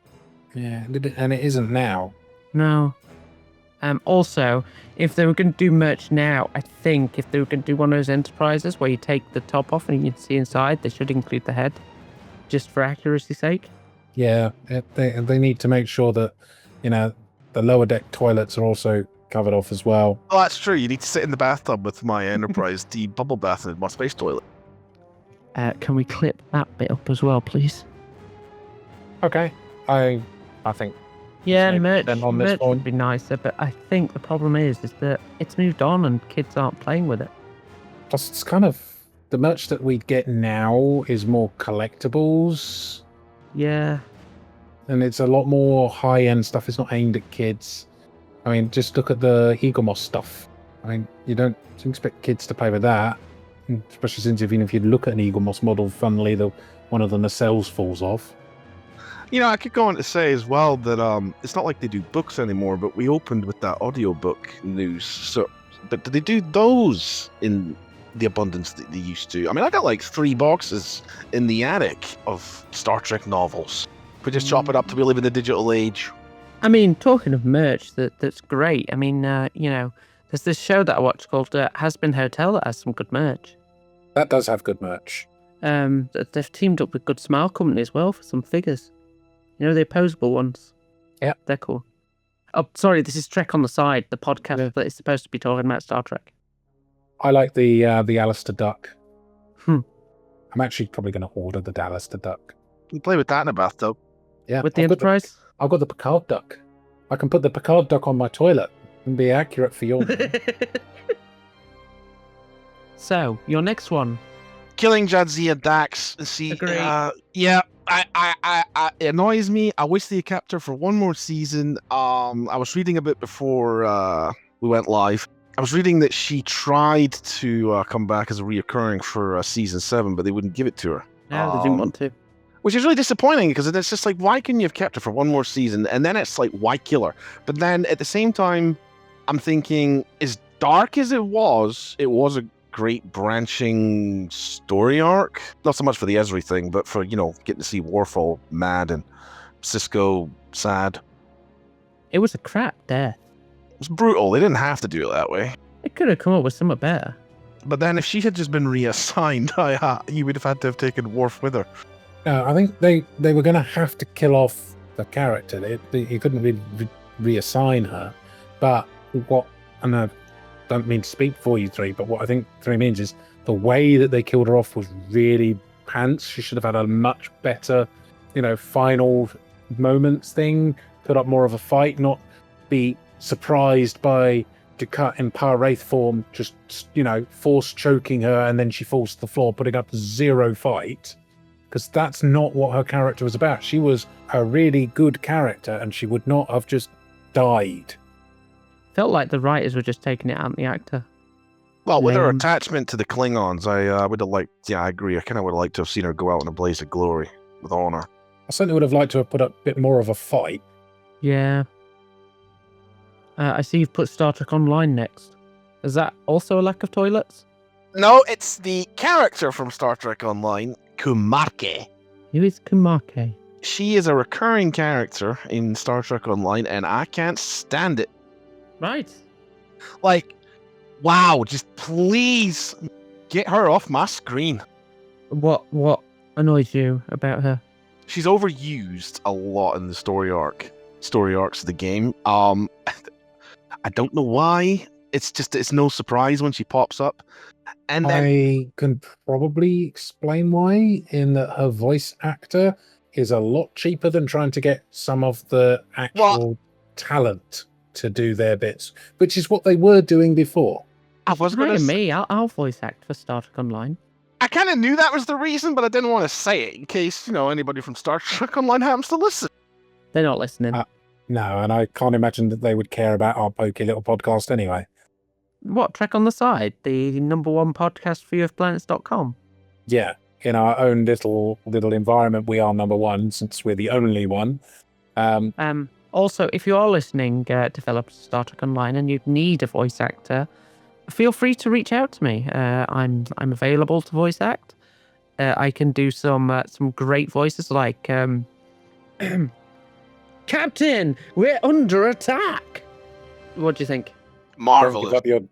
Yeah, and it isn't now. No. Also, if they were going to do merch now, I think if they were going to do one of those Enterprises where you take the top off and you can see inside, they should include the head, just for accuracy's sake. Yeah, they need to make sure that, the lower deck toilets are also covered off as well. Oh, that's true. You need to sit in the bathtub with my Enterprise D bubble bath and my space toilet. Can we clip that bit up as well, please? Okay, I think. Yeah, Maybe merch then on this one. would be nicer, but I think the problem is that it's moved on and kids aren't playing with it. Plus, it's kind of the merch that we get now is more collectibles. Yeah. and it's a lot more high-end stuff. It's not aimed at kids. I mean, just look at the Higomos stuff. I mean, you don't expect kids to play with that, especially since even if you look at an Higomos model, funnily, one of the nacelles falls off. You know, I could go on to say as well that it's not like they do books anymore, but we opened with that audiobook news. So, but do they do those in the abundance that they used to? I mean, I got like 3 boxes in the attic of Star Trek novels. We just chop it up to we live in the digital age. I mean, talking of merch, that's great. I mean, there's this show that I watch called Has Been Hotel that has some good merch. That does have good merch. They've teamed up with Good Smile Company as well for some figures. You know, the opposable ones. Yeah. They're cool. Oh, sorry, this is Trek on the Side, the podcast that is supposed to be talking about Star Trek. I like the Alistair Duck. Hmm. I'm actually probably going to order the Alistair Duck. You play with that in a bathtub. Yeah. With the Enterprise? I've got the Picard Duck. I can put the Picard Duck on my toilet and be accurate for your... So, your next one. Killing Jadzia Dax. See, Agreed. Yeah, it annoys me. I wish they kept her for one more season. I was reading a bit before we went live. I was reading that she tried to come back as a reoccurring for season 7, but they wouldn't give it to her. No, they didn't want to. Which is really disappointing because it's just like, why couldn't you have kept her for one more season? And then it's like, why kill her? But then at the same time, I'm thinking, as dark as it was a great branching story arc. Not so much for the Ezri thing, but for, getting to see Worf all mad and Cisco sad. It was a crap death. It was brutal. They didn't have to do it that way. It could have come up with something better. But then if she had just been reassigned, you would have had to have taken Worf with her. No, I think they were going to have to kill off the character. You couldn't really reassign her. But and I don't mean to speak for you 3, but what I think 3 means is the way that they killed her off was really pants. She should have had a much better, final moments thing, put up more of a fight, not be surprised by Dukat in Power Wraith form, just, force choking her and then she falls to the floor, putting up 0 fight. Because that's not what her character was about. She was a really good character and she would not have just died. Felt like the writers were just taking it out of the actor. Well, with her Lame. attachment to the Klingons, I would have liked, I agree, I kind of would have liked to have seen her go out in a blaze of glory with honor. I certainly would have liked to have put up a bit more of a fight. Yeah. I see you've put Star Trek Online next. Is that also a lack of toilets? No, it's the character from Star Trek Online, Kumarke. Who is Kumake? She is a recurring character in Star Trek Online, and I can't stand it. Right. Like, wow, just please get her off my screen. What annoys you about her? She's overused a lot in the story arcs of the game. I don't know why. It's no surprise when she pops up. And then I can probably explain why, in that her voice actor is a lot cheaper than trying to get some of the actual talent to do their bits, which is what they were doing before. I was going to me. I'll voice act for Star Trek Online. I kind of knew that was the reason, but I didn't want to say it in case, anybody from Star Trek Online happens to listen. They're not listening. No, and I can't imagine that they would care about our pokey little podcast anyway. What, Trek on the Side? The #1 podcast for viewofplanets.com? Yeah, in our own little environment, we are #1 since we're the only one. Also, if you are listening, developers of Star Trek Online, and you need a voice actor, feel free to reach out to me. I'm available to voice act. I can do some great voices like Captain, we're under attack. What do you think? Marvelous. Don't give up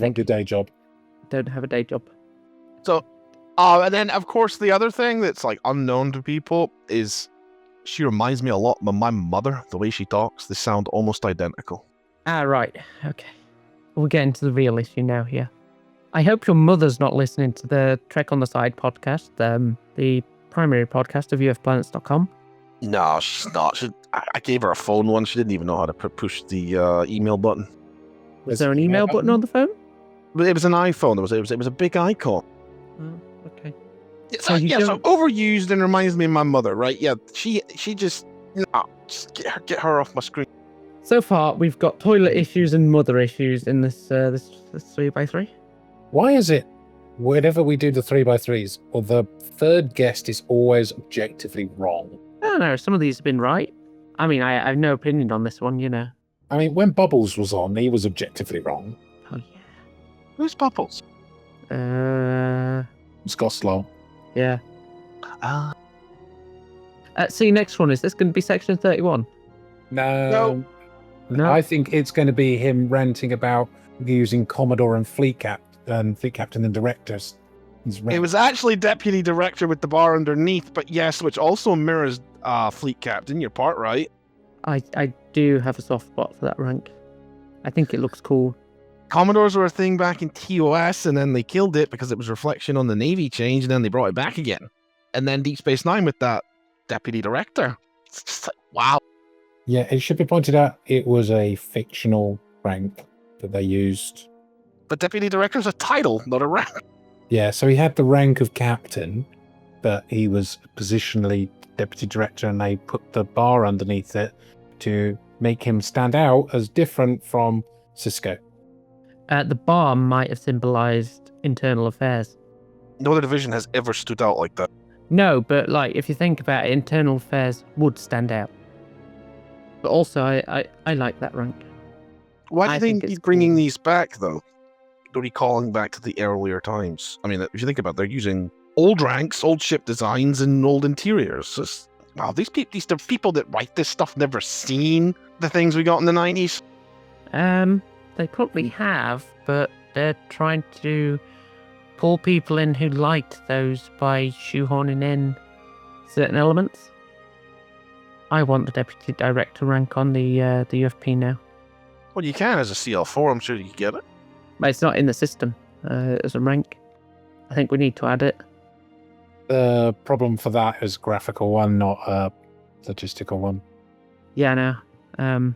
Thank your day job. Don't have a day job. So, and then of course the other thing that's like unknown to people is she reminds me a lot of my mother. The way she talks, they sound almost identical. Right. Okay. We'll get into the real issue now here. I hope your mother's not listening to the Trek on the Side podcast, the primary podcast of viewofplanets.com. No, she's not. I gave her a phone once. She didn't even know how to push the email button. Was there an email button on the phone? But it was an iPhone. It was a big icon. Oh, okay. So overused and reminds me of my mother, right? Yeah, she just No, just get her off my screen. So far, we've got toilet issues and mother issues in this 3x3. Why is it whenever we do the 3x3s, or the third guest is always objectively wrong? I don't know. Some of these have been right. I mean, I have no opinion on this one, you know. I mean, when Bubbles was on, he was objectively wrong. Oh, Who's Bubbles? yeah. It's Goslow. Yeah. Ah. See, next one. Is this going to be section 31? No. No. I think it's going to be him ranting about using Commodore and Fleet Captain and directors. It was actually Deputy Director with the bar underneath, but yes, which also mirrors Fleet Captain. You're part right. I do have a soft spot for that rank. I think it looks cool. Commodores were a thing back in TOS, and then they killed it because it was reflection on the Navy change, and then they brought it back again. And then Deep Space Nine with that Deputy Director. It's just like, wow. Yeah, it should be pointed out it was a fictional rank that they used. But Deputy Director's a title, not a rank. Yeah, so he had the rank of captain, but he was positionally deputy director, and they put the bar underneath it to make him stand out as different from Cisco. The bar might have symbolized internal affairs. No other division has ever stood out like that. No, but like if you think about it, internal affairs would stand out. But also, I like that rank. Why do I you think think he's it's bringing cool. these back, though? Recalling back to the earlier times. I mean, if you think about it, they're using old ranks, old ship designs, and old interiors. Just, wow, these the people that write this stuff never seen the things we got in the 90s. They probably have, but they're trying to pull people in who liked those by shoehorning in certain elements. I want the deputy director rank on the UFP now. Well, you can as a CL4. I'm sure you can get it. But it's not in the system as a rank. I think we need to add it. The problem for that is graphical one, not a logistical one. Yeah, no.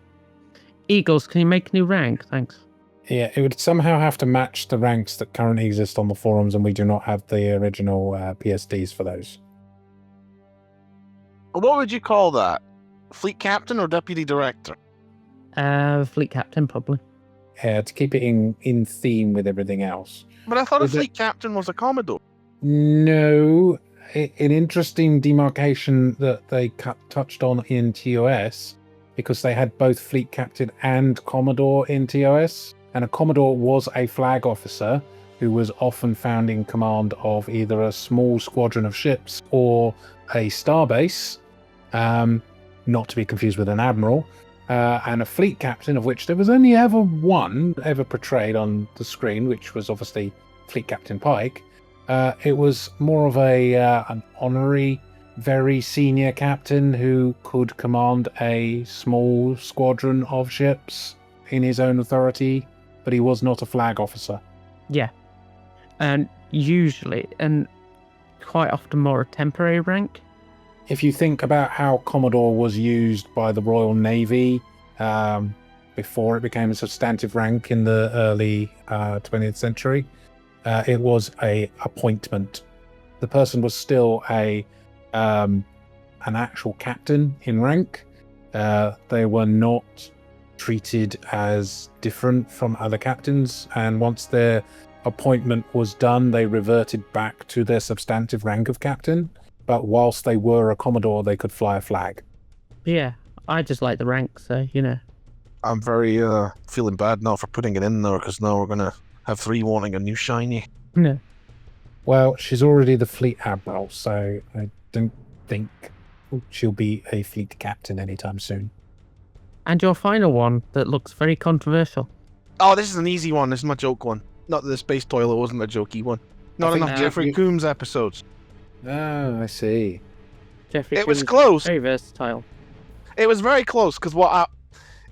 Eagles, can you make a new rank? Thanks. Yeah, it would somehow have to match the ranks that currently exist on the forums, and we do not have the original PSDs for those. What would you call that? Fleet Captain or Deputy Director? Fleet captain, probably. Yeah, to keep it in theme with everything else. But I thought a Is it- Fleet Captain was a Commodore. No, an interesting demarcation that they touched on in TOS, because they had both Fleet Captain and Commodore in TOS, and a Commodore was a flag officer who was often found in command of either a small squadron of ships or a starbase, not to be confused with an admiral, and a fleet captain, of which there was only ever one ever portrayed on the screen, which was obviously Fleet Captain Pike. It was more of an honorary, very senior captain who could command a small squadron of ships in his own authority, but he was not a flag officer. Yeah. And usually, and quite often more a temporary rank. If you think about how Commodore was used by the Royal Navy before it became a substantive rank in the early 20th century, it was a appointment. The person was still an actual captain in rank. They were not treated as different from other captains, and once their appointment was done, they reverted back to their substantive rank of captain. But whilst they were a Commodore, they could fly a flag. Yeah, I just like the rank, so, you know. I'm very feeling bad now for putting it in there, because now we're going to have 3 wanting a new shiny. No. Well, she's already the fleet admiral, so I don't think she'll be a fleet captain anytime soon. And your final one that looks very controversial. Oh, this is an easy one. This is my joke one. Not that the space toilet wasn't a jokey one. Not think enough now Jeffrey you- Coombs episodes. Oh, I see. Jeffrey It was Coombs, close. very versatile. It was very close, because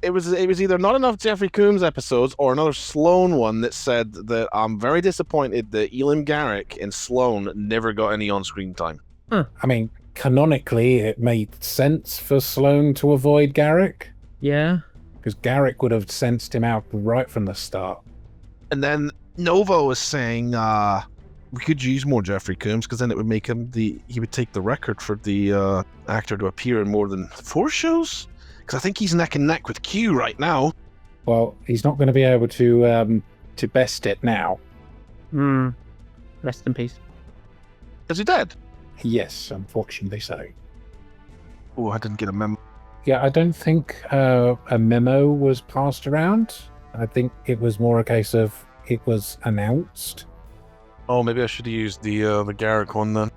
it was either not enough Jeffrey Coombs episodes or another Sloan one that said that I'm very disappointed that Elam Garrick and Sloan never got any on-screen time. I mean, canonically, it made sense for Sloan to avoid Garrick, Yeah. because Garrick would have sensed him out right from the start. And then Nova was saying we could use more Jeffrey Combs because then it would make him he would take the record for the actor to appear in more than 4 shows. Because I think he's neck and neck with Q right now. Well, he's not going to be able to best it now. Rest in peace. Is he dead? Yes, unfortunately so. Oh, I didn't get a memo. Yeah, I don't think a memo was passed around. I think it was more a case of it was announced. Oh, maybe I should have used the Garrick one then.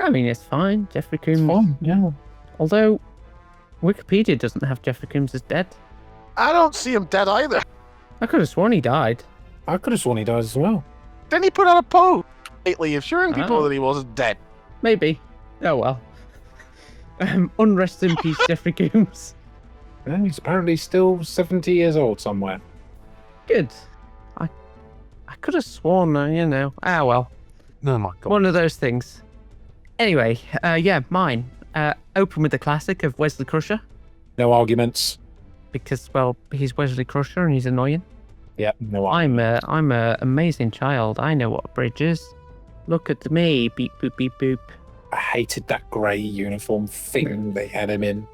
I mean, it's fine. Jeffrey Combs. Fine, yeah. Although, Wikipedia doesn't have Jeffrey Combs as dead. I don't see him dead either. I could have sworn he died. I could have sworn he died as well. Then he put out a post lately assuring people Oh. that he wasn't dead. Maybe. Oh well. Unrest in peace, Jeffrey Combs. Yeah, he's apparently still 70 years old somewhere. Good. I could have sworn, Ah well. Oh my god. One of those things. Anyway, mine. Open with the classic of Wesley Crusher. No arguments. Because, well, he's Wesley Crusher and he's annoying. Yeah, no arguments. I'm a amazing child. I know what a bridge is. Look at me. Beep, boop, beep, boop. I hated that grey uniform thing they had him in.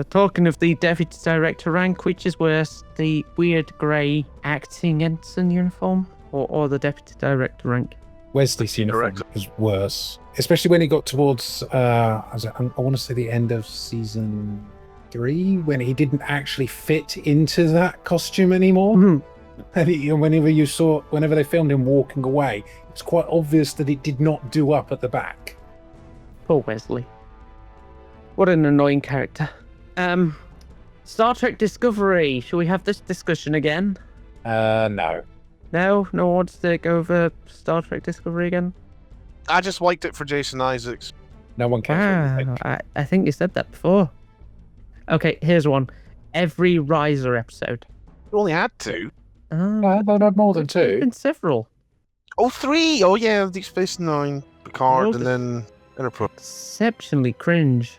Talking of the deputy director rank, which is worse, the weird grey acting ensign uniform or the deputy director rank? Wesley's uniform was worse, especially when he got towards, I want to say the end of season 3, when he didn't actually fit into that costume anymore. Mm-hmm. And whenever they filmed him walking away, it's quite obvious that it did not do up at the back. Poor Wesley. What an annoying character. Star Trek Discovery. Shall we have this discussion again? No. No? No one wants to go over Star Trek Discovery again? I just liked it for Jason Isaacs. No one cares. I think you said that before. Okay, here's one. Every Riser episode. You only had 2. No, not more than 2. Been several. Oh, 3! Oh yeah, Deep Space Nine, Picard, Well, and then Enterprise. Exceptionally cringe.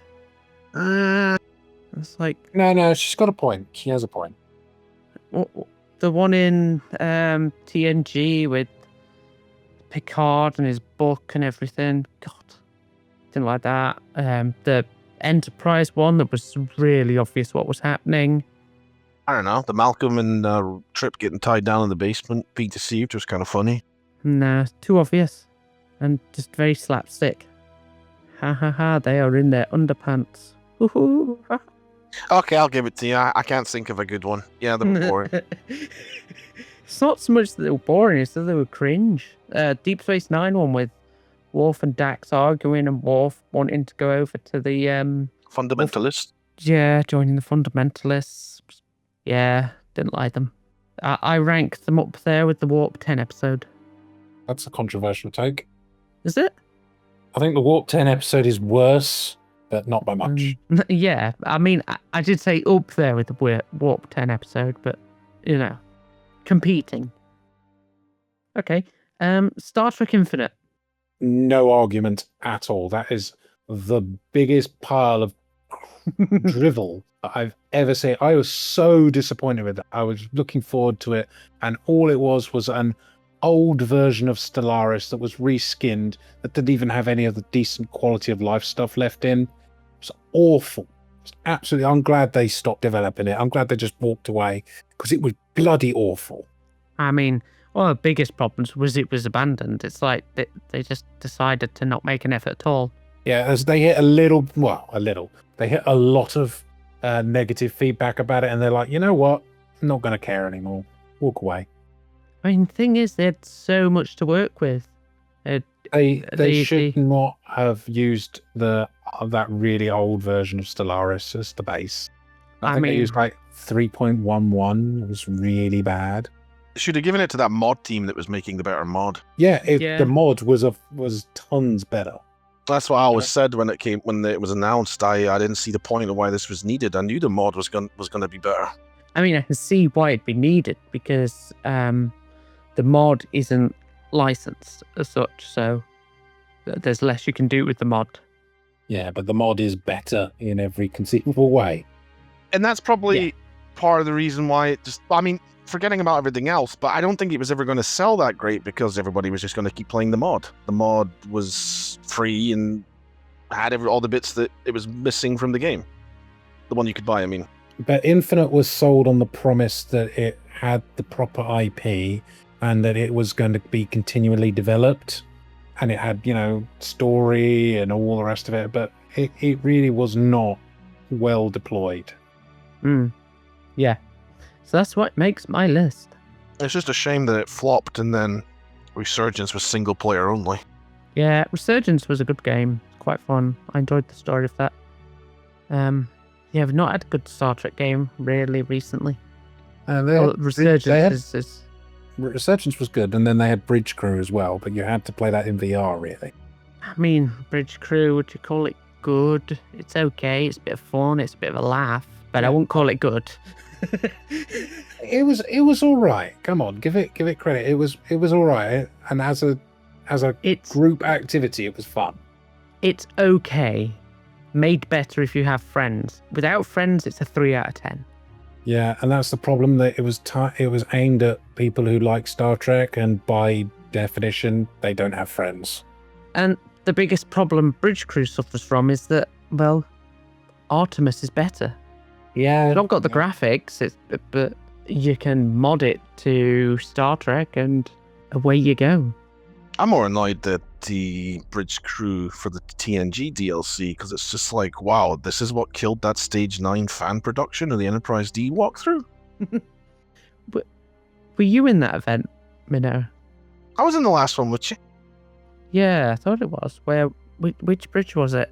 It's like No, she's got a point. She has a point. the one in TNG with Picard and his book and everything. God, didn't like that. The Enterprise one that was really obvious what was happening. I don't know. The Malcolm and Trip getting tied down in the basement, being deceived was kind of funny. Nah, too obvious. And just very slapstick. Ha ha ha, they are in their underpants. Woohoo! Okay, I'll give it to you. I can't think of a good one. Yeah, they're boring. It's not so much that they were boring, it's that they were cringe. Deep Space Nine one with Worf and Dax arguing and Worf wanting to go over to the Fundamentalist. yeah, joining the fundamentalists. Yeah, didn't like them. I rank them up there with the Warp 10 episode. That's a controversial take. Is it? I think the Warp 10 episode is worse, but not by much. Yeah, I mean, I did say up there with the Warp 10 episode, but, competing. Okay, Star Trek Infinite. No argument at all. That is the biggest pile of drivel that I've ever seen. I was so disappointed with it. I was looking forward to it, and all it was an old version of Stellaris that was reskinned, that didn't even have any of the decent quality of life stuff left in. It was awful. It's absolutely. I'm glad they stopped developing it. I'm glad they just walked away, because it was bloody awful. I mean, one of the biggest problems was it was abandoned. It's like they just decided to not make an effort at all. Yeah, as they hit a little. They hit a lot of negative feedback about it, and they're like, you know what? I'm not going to care anymore. Walk away. I mean, the thing is, they had so much to work with. They should not have used that really old version of Stellaris as the base. I think they used like 3.11. It was really bad. Should have given it to that mod team that was making the better mod. Yeah, the mod was tons better. That's what I always said when it was announced. I didn't see the point of why this was needed. I knew the mod was going to be better. I mean, I can see why it'd be needed because the mod isn't licensed as such, so there's less you can do with the mod. Yeah, but the mod is better in every conceivable way. And that's probably part of the reason why it just, I mean, forgetting about everything else, but I don't think it was ever going to sell that great because everybody was just going to keep playing the mod. The mod was free and had all the bits that it was missing from the game. The one you could buy, I mean. But Infinite was sold on the promise that it had the proper IP and that it was going to be continually developed. And it had, story and all the rest of it. But it really was not well deployed. Yeah. So that's what makes my list. It's just a shame that it flopped and then Resurgence was single player only. Yeah, Resurgence was a good game. Quite fun. I enjoyed the story of that. Yeah, we've not had a good Star Trek game really recently. Resurgence is... Resurgence was good, and then they had Bridge Crew as well, but you had to play that in VR, really. I mean, Bridge Crew, would you call it good? It's okay. It's a bit of fun. It's a bit of a laugh, but I wouldn't call it good. It was all right. Come on, give it credit. It was all right, and as a group activity, it was fun. It's okay. Made better if you have friends. Without friends, it's a 3 out of 10. Yeah, and that's the problem, that it was aimed at people who like Star Trek, and by definition, they don't have friends. And the biggest problem Bridge Crew suffers from is that, well, Artemis is better. Yeah, It's not got the graphics, but you can mod it to Star Trek, and away you go. I'm more annoyed that the Bridge Crew for the TNG DLC, because it's just like, wow, this is what killed that Stage 9 fan production of the Enterprise D walkthrough? Were you in that event, Minnow? I was in the last one with you. Yeah, I thought it was. Which bridge was it?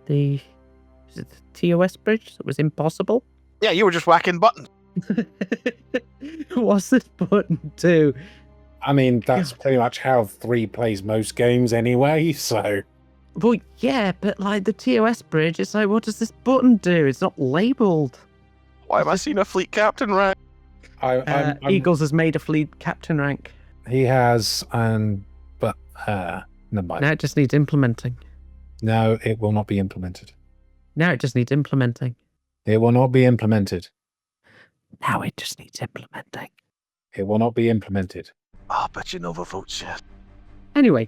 Was it the TOS bridge that was impossible? Yeah, you were just whacking buttons. What's this button do? I mean, that's pretty much how 3 plays most games anyway, so... Well, yeah, but like the TOS bridge, it's like, what does this button do? It's not labelled. Why am I seeing a fleet captain rank? Eagles has made a fleet captain rank. He has, but never mind. Now it just needs implementing. No, it will not be implemented. Now it just needs implementing. It will not be implemented. Now it just needs implementing. It will not be implemented. Oh, bet you Nova votes yet. Anyway.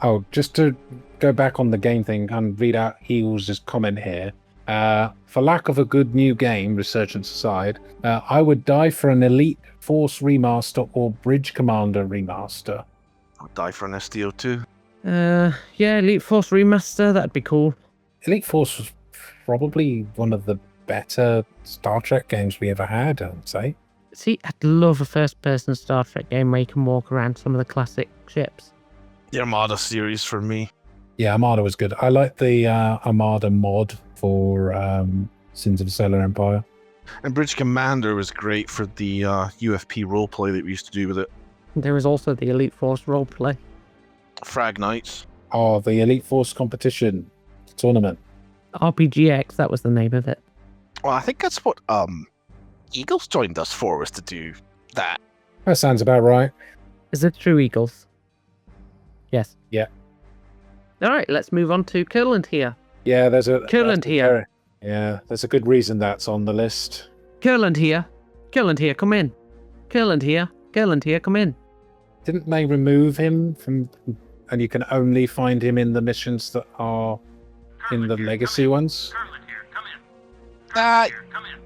Oh, just to go back on the game thing and read out Eagles' comment here. For lack of a good new game, Resurgence aside, I would die for an Elite Force remaster or Bridge Commander remaster. I'll die for an STO2. Yeah, Elite Force remaster, that'd be cool. Elite Force was probably one of the better Star Trek games we ever had, I would say. See, I'd love a first-person Star Trek game where you can walk around some of the classic ships. The Armada series for me. Yeah, Armada was good. I like the Armada mod for Sins of the Solar Empire. And Bridge Commander was great for the UFP roleplay that we used to do with it. There was also the Elite Force roleplay. Frag Knights. Oh, the Elite Force competition tournament. RPGX, that was the name of it. Well, I think that's what Eagles joined us for, was to do that. That sounds about right. Is it true, Eagles? Yes. Yeah. All right, let's move on to Curland here. Yeah, there's a... Curland here. Yeah, there's a good reason that's on the list. Curland here. Curland here, come in. Curland here. Curland here, come in. Didn't they remove him from... And you can only find him in the missions that are in the legacy ones? Curland here, come in. Come in.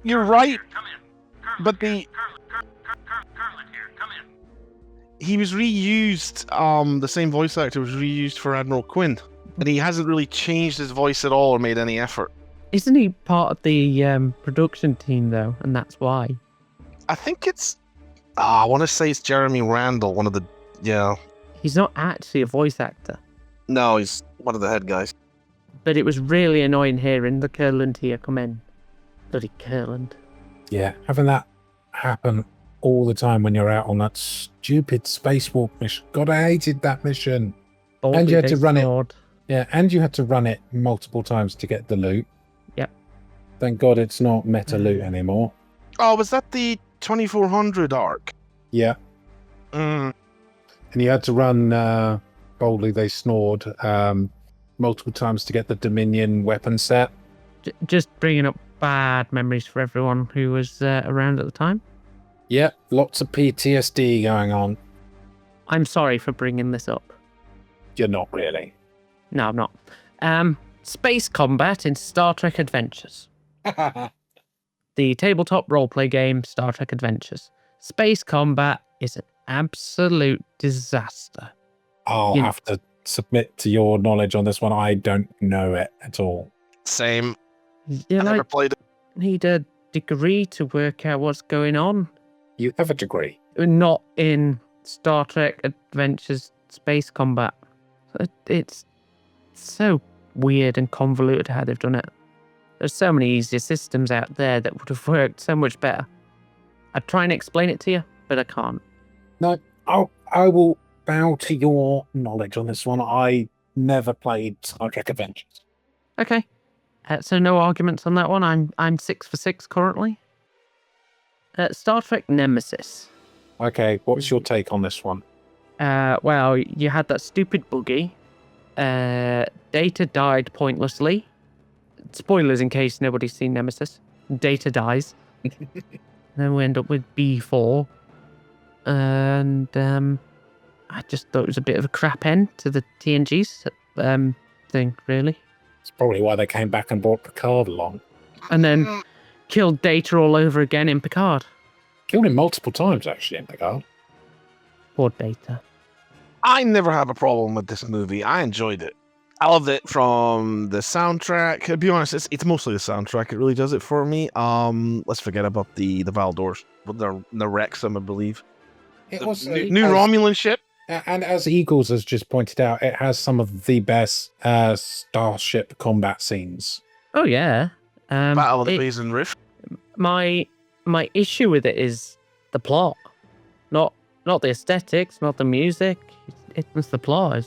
You're right, Come in. but the... Curland here, come in. He was reused, the same voice actor was reused for Admiral Quinn. And he hasn't really changed his voice at all or made any effort. Isn't he part of the production team, though? And that's why. I think it's... I want to say it's Jeremy Randall, one of the... Yeah. He's not actually a voice actor. No, he's one of the head guys. But it was really annoying hearing the Curland here come in. Bloody Curland. Yeah, having that happen all the time when you're out on that stupid spacewalk mission. God, I hated that mission. And you had to run it. Yeah, and you had to run it multiple times to get the loot. Yep. Thank God it's not meta loot anymore. Oh, was that the 2400 arc? Yeah. Mm. And you had to run Boldly They Snored multiple times to get the Dominion weapon set. Just bringing up bad memories for everyone who was around at the time. Yeah, lots of PTSD going on. I'm sorry for bringing this up. You're not really. No, I'm not. Space combat in Star Trek Adventures. The tabletop roleplay game Star Trek Adventures. Space combat is an absolute disaster. I'll You- have to submit to your knowledge on this one. I don't know it at all. Same. You I never played it. need a degree to work out what's going on. You have a degree. Not in Star Trek Adventures space combat. It's so weird and convoluted how they've done it. There's so many easier systems out there that would have worked so much better. I'd try and explain it to you, but I can't. No, I will bow to your knowledge on this one. I never played Star Trek Adventures. Okay. So no arguments on that one. I'm 6 for 6 currently. Star Trek Nemesis. Okay, what's your take on this one? Well, you had that stupid buggy. Data died pointlessly. Spoilers in case nobody's seen Nemesis. Data dies. Then we end up with B4. And I just thought it was a bit of a crap end to the TNG's thing, really. It's probably why they came back and brought Picard along. And then killed Data all over again in Picard. Killed him multiple times, actually, in Picard. Poor Data. I never have a problem with this movie. I enjoyed it. I loved it from the soundtrack. To be honest, it's mostly the soundtrack. It really does it for me. Let's forget about the Valdors, the Wrexham, I believe. It The was new Romulan ship. And as Eagles has just pointed out, it has some of the best starship combat scenes. Oh yeah. Battle of the Basin Rift. My issue with it is the plot, not the aesthetics, not the music. It's the plot.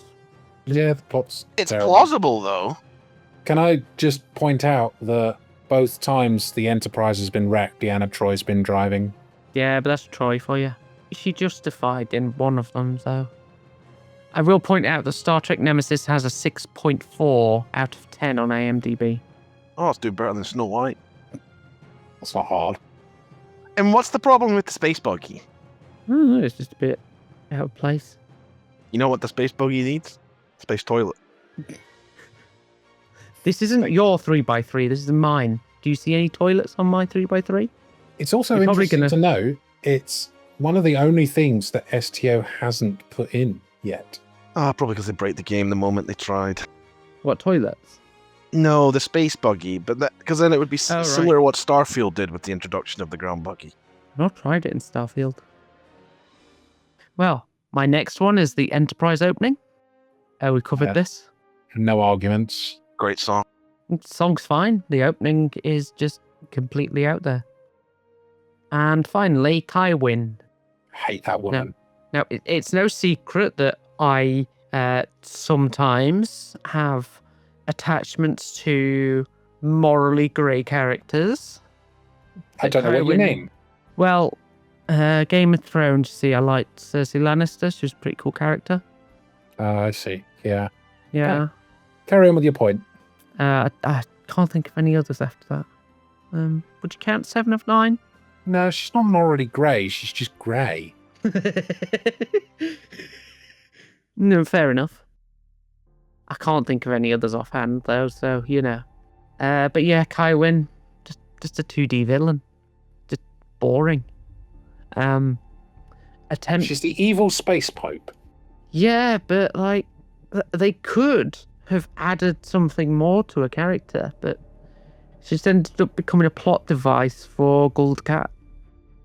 Yeah, the plot's It's terrible. plausible though. Can I just point out that both times the Enterprise has been wrecked, Deanna Troy's been driving? Yeah, but that's Troy for you. She justified in one of them, though. I will point out that Star Trek Nemesis has a 6.4 out of 10 on IMDb. Oh, it's doing better than Snow White. That's not hard. And what's the problem with the space buggy? It's just a bit out of place. You know what the space buggy needs? Space toilet. This isn't your 3x3, this is mine. Do you see any toilets on my 3x3? It's also You're probably interesting to know it's one of the only things that STO hasn't put in yet. Probably because they break the game the moment they tried. What toilets? No, the space buggy, but because then it would be Oh, right. similar to what Starfield did with the introduction of the ground buggy. I've not tried it in Starfield. Well, my next one is the Enterprise opening. We covered Yeah. this. No arguments. Great song. Song's fine. The opening is just completely out there. And finally, Kai Wynn. Hate that woman. Now, it's no secret that I sometimes have attachments to morally grey characters. I don't know Kai what you Wynn- mean. Well, Game of Thrones, you see, I liked Cersei Lannister. She was a pretty cool character. I see. Yeah. Yeah. Carry on with your point. I can't think of any others after that. Would you count 7 of 9? No, she's not morally grey. She's just grey. No, fair enough. I can't think of any others offhand though, so you know. But yeah, Kai Wynn, just a 2D villain, just boring. Attempt. She's the evil space pope. Yeah, but like they could have added something more to a character, but she just ended up becoming a plot device for Gold Cat.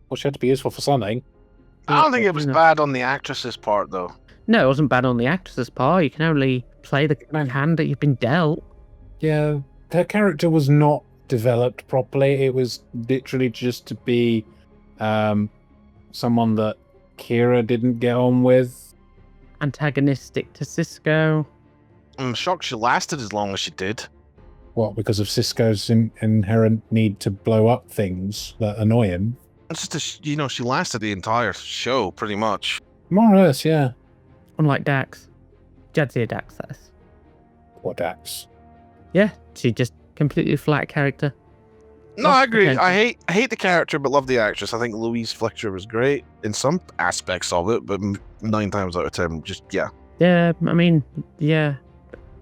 Well, she had to be useful for something. I don't think it was You know. bad on the actress's part, though. No, it wasn't bad on the actress's part. You can only play the hand that you've been dealt. Yeah, her character was not developed properly. It was literally just to be someone that Kira didn't get on with. Antagonistic to Cisco. I'm shocked she lasted as long as she did. What, because of Cisco's inherent need to blow up things that annoy him? It's just, she lasted the entire show, pretty much. More or less, yeah. Unlike Dax. Jadzia Dax, that is. What Dax? Yeah, she just completely flat character. No, I agree. potential. I hate the character, but love the actress. I think Louise Fletcher was great in some aspects of it, but 9 times out of 10, just yeah. Yeah, I mean, yeah,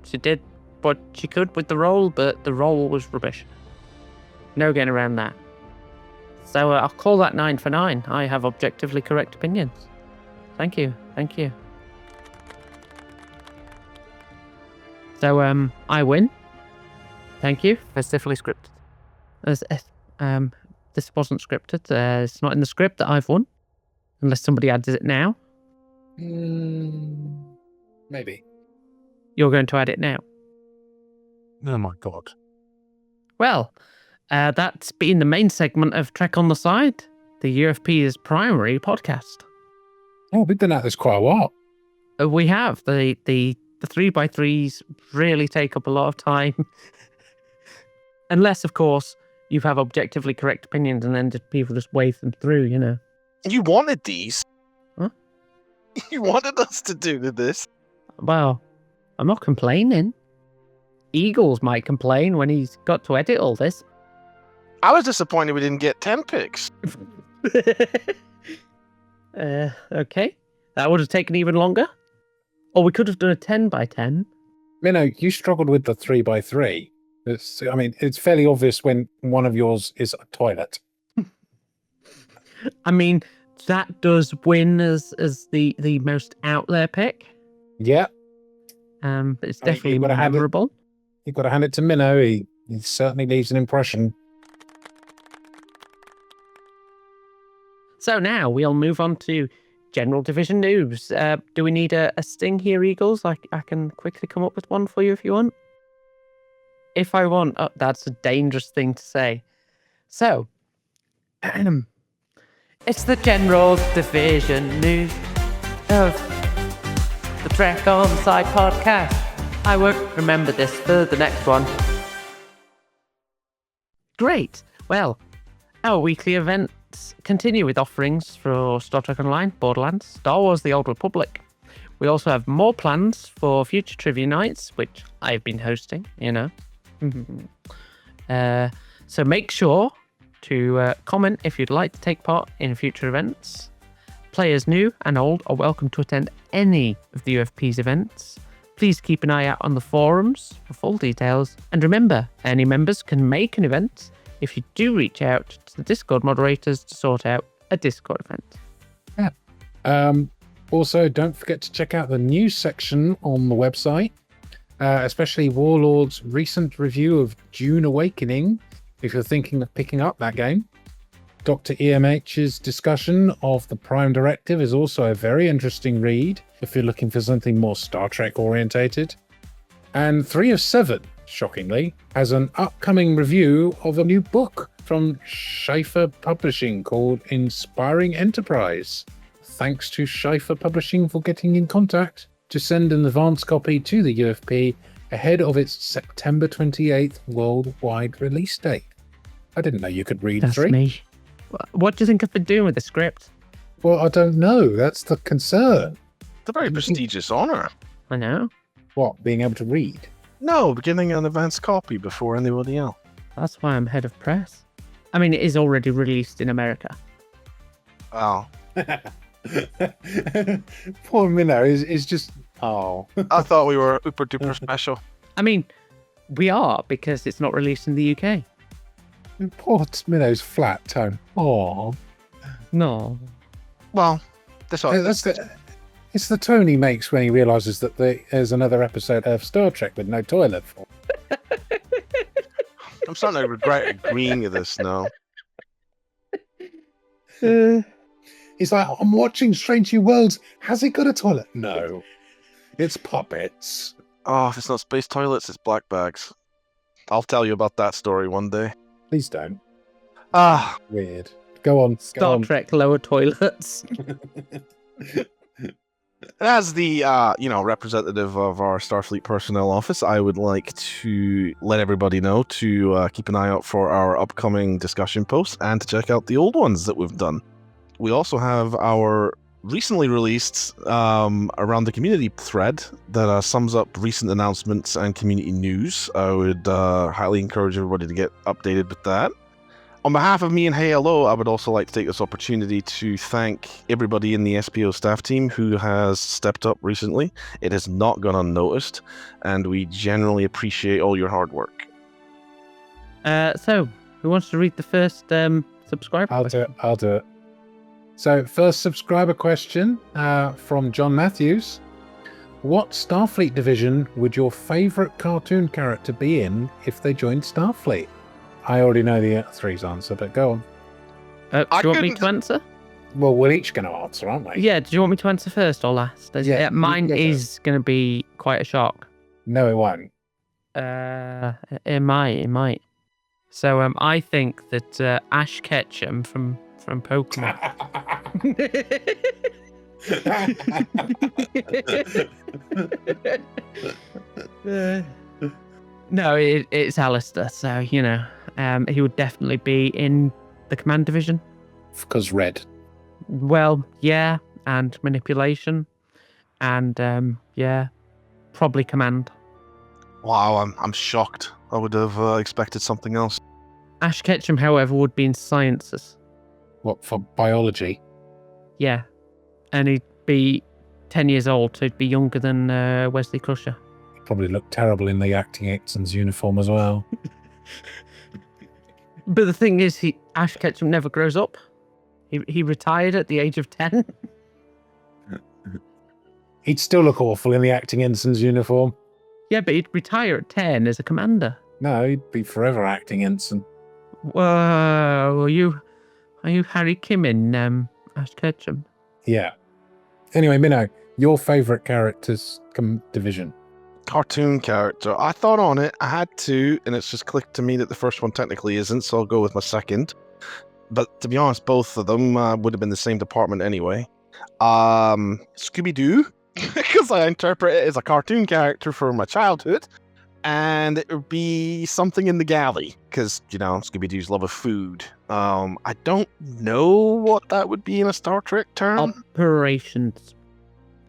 she did what she could with the role, but the role was rubbish. No getting around that. So I'll call that 9 for 9. I have objectively correct opinions. Thank you. So I win. Thank you. It's definitely scripted. This wasn't scripted. It's not in the script that I've won, unless somebody adds it now. Maybe. You're going to add it now. Oh my god. Well, that's been the main segment of Trek on the Side, the UFP's primary podcast. Oh, we've been at this quite a while. We have the 3x3s really take up a lot of time, unless of course you have objectively correct opinions and then people just wave them through. You wanted these. Huh? You wanted us to do this. Well, I'm not complaining. Eagles might complain when he's got to edit all this. I was disappointed we didn't get 10 picks. Okay. That would have taken even longer. Or we could have done a 10x10. Minnow, you struggled with the 3x3. It's fairly obvious when one of yours is a toilet. I mean, that does win as the most out there pick. Yeah, But it's I mean, definitely you've gotta have it. memorable. you've got to hand it to Minnow. He certainly leaves an impression. So now we'll move on to general division news. Do we need a sting here, Eagles? I can quickly come up with one for you if you want. If I want. Oh, that's a dangerous thing to say. So, it's the general division news of the Trek on the Side podcast. I won't remember this for the next one. Great. Well, our weekly events continue with offerings for Star Trek Online, Borderlands, Star Wars The Old Republic. We also have more plans for future trivia nights, which I've been hosting, So make sure to comment if you'd like to take part in future events. Players new and old are welcome to attend any of the UFP's events. Please keep an eye out on the forums for full details. And remember, any members can make an event if you do reach out to the Discord moderators to sort out a Discord event. Also, don't forget to check out the news section on the website, especially Warlord's recent review of Dune Awakening, if you're thinking of picking up that game. Dr. EMH's discussion of the Prime Directive is also a very interesting read if you're looking for something more Star Trek orientated. And 3 of 7, shockingly, has an upcoming review of a new book from Schaefer Publishing called Inspiring Enterprise. Thanks to Schaefer Publishing for getting in contact to send an advance copy to the UFP ahead of its September 28th worldwide release date. I didn't know you could read That's 3. me. What do you think I've been doing with the script? Well, I don't know. That's the concern. It's a very prestigious honor. I know. What, being able to read? No, getting an advance copy before anybody else. That's why I'm head of press. I mean, it is already released in America. Wow. Poor Minnow is just... Oh. I thought we were super duper special. I mean, we are because it's not released in the UK. Poor Minnow's flat tone. Oh. No. Well, this one. It's the tone he makes when he realises that there's another episode of Star Trek with no toilet for. I'm starting to regret agreeing with this now. He's like, I'm watching Strange New Worlds. Has it got a toilet? No. It's puppets. Oh, if it's not space toilets, it's black bags. I'll tell you about that story one day. Please don't. Ah, Weird. Go on. Star Trek lower toilets. as the representative of our Starfleet personnel office, I would like to let everybody know to keep an eye out for our upcoming discussion posts and to check out the old ones that we've done. We also have our recently released around the community thread that sums up recent announcements and community news. I would highly encourage everybody to get updated with that. On behalf of me and Hey Hello, I would also like to take this opportunity to thank everybody in the SPO staff team who has stepped up recently. It has not gone unnoticed, and we generally appreciate all your hard work. So, who wants to read the first subscriber? I'll do it. So, first subscriber question from John Matthews. What Starfleet division would your favourite cartoon character be in if they joined Starfleet? I already know the three's answer, but go on. Do you want me to answer? Well, we're each going to answer, aren't we? Yeah, do you want me to answer first or last? Yeah, mine you go is going to be quite a shock. No, it won't. It might. So I think that Ash Ketchum from Pokemon. No, it's Alistair. So he would definitely be in the command division. Because red. Well, yeah, and manipulation, and probably command. Wow, I'm shocked. I would have expected something else. Ash Ketchum, however, would be in sciences. What, for biology? Yeah, and he'd be 10 years old, so he'd be younger than Wesley Crusher. Probably look terrible in the acting Exon's uniform as well. But the thing is, Ash Ketchum never grows up. He retired at the age of 10. He'd still look awful in the acting ensign's uniform. Yeah, but he'd retire at 10 as a commander. No, he'd be forever acting ensign. Whoa, are you Harry Kim in Ash Ketchum? Yeah. Anyway, Minnow, your favourite character's division? Cartoon character. I thought on it. I had to, and it's just clicked to me that the first one technically isn't, so I'll go with my second. But to be honest, both of them would have been the same department anyway. Scooby-Doo, because I interpret it as a cartoon character from my childhood. And it would be something in the galley, because, Scooby-Doo's love of food. I don't know what that would be in a Star Trek term. Operations.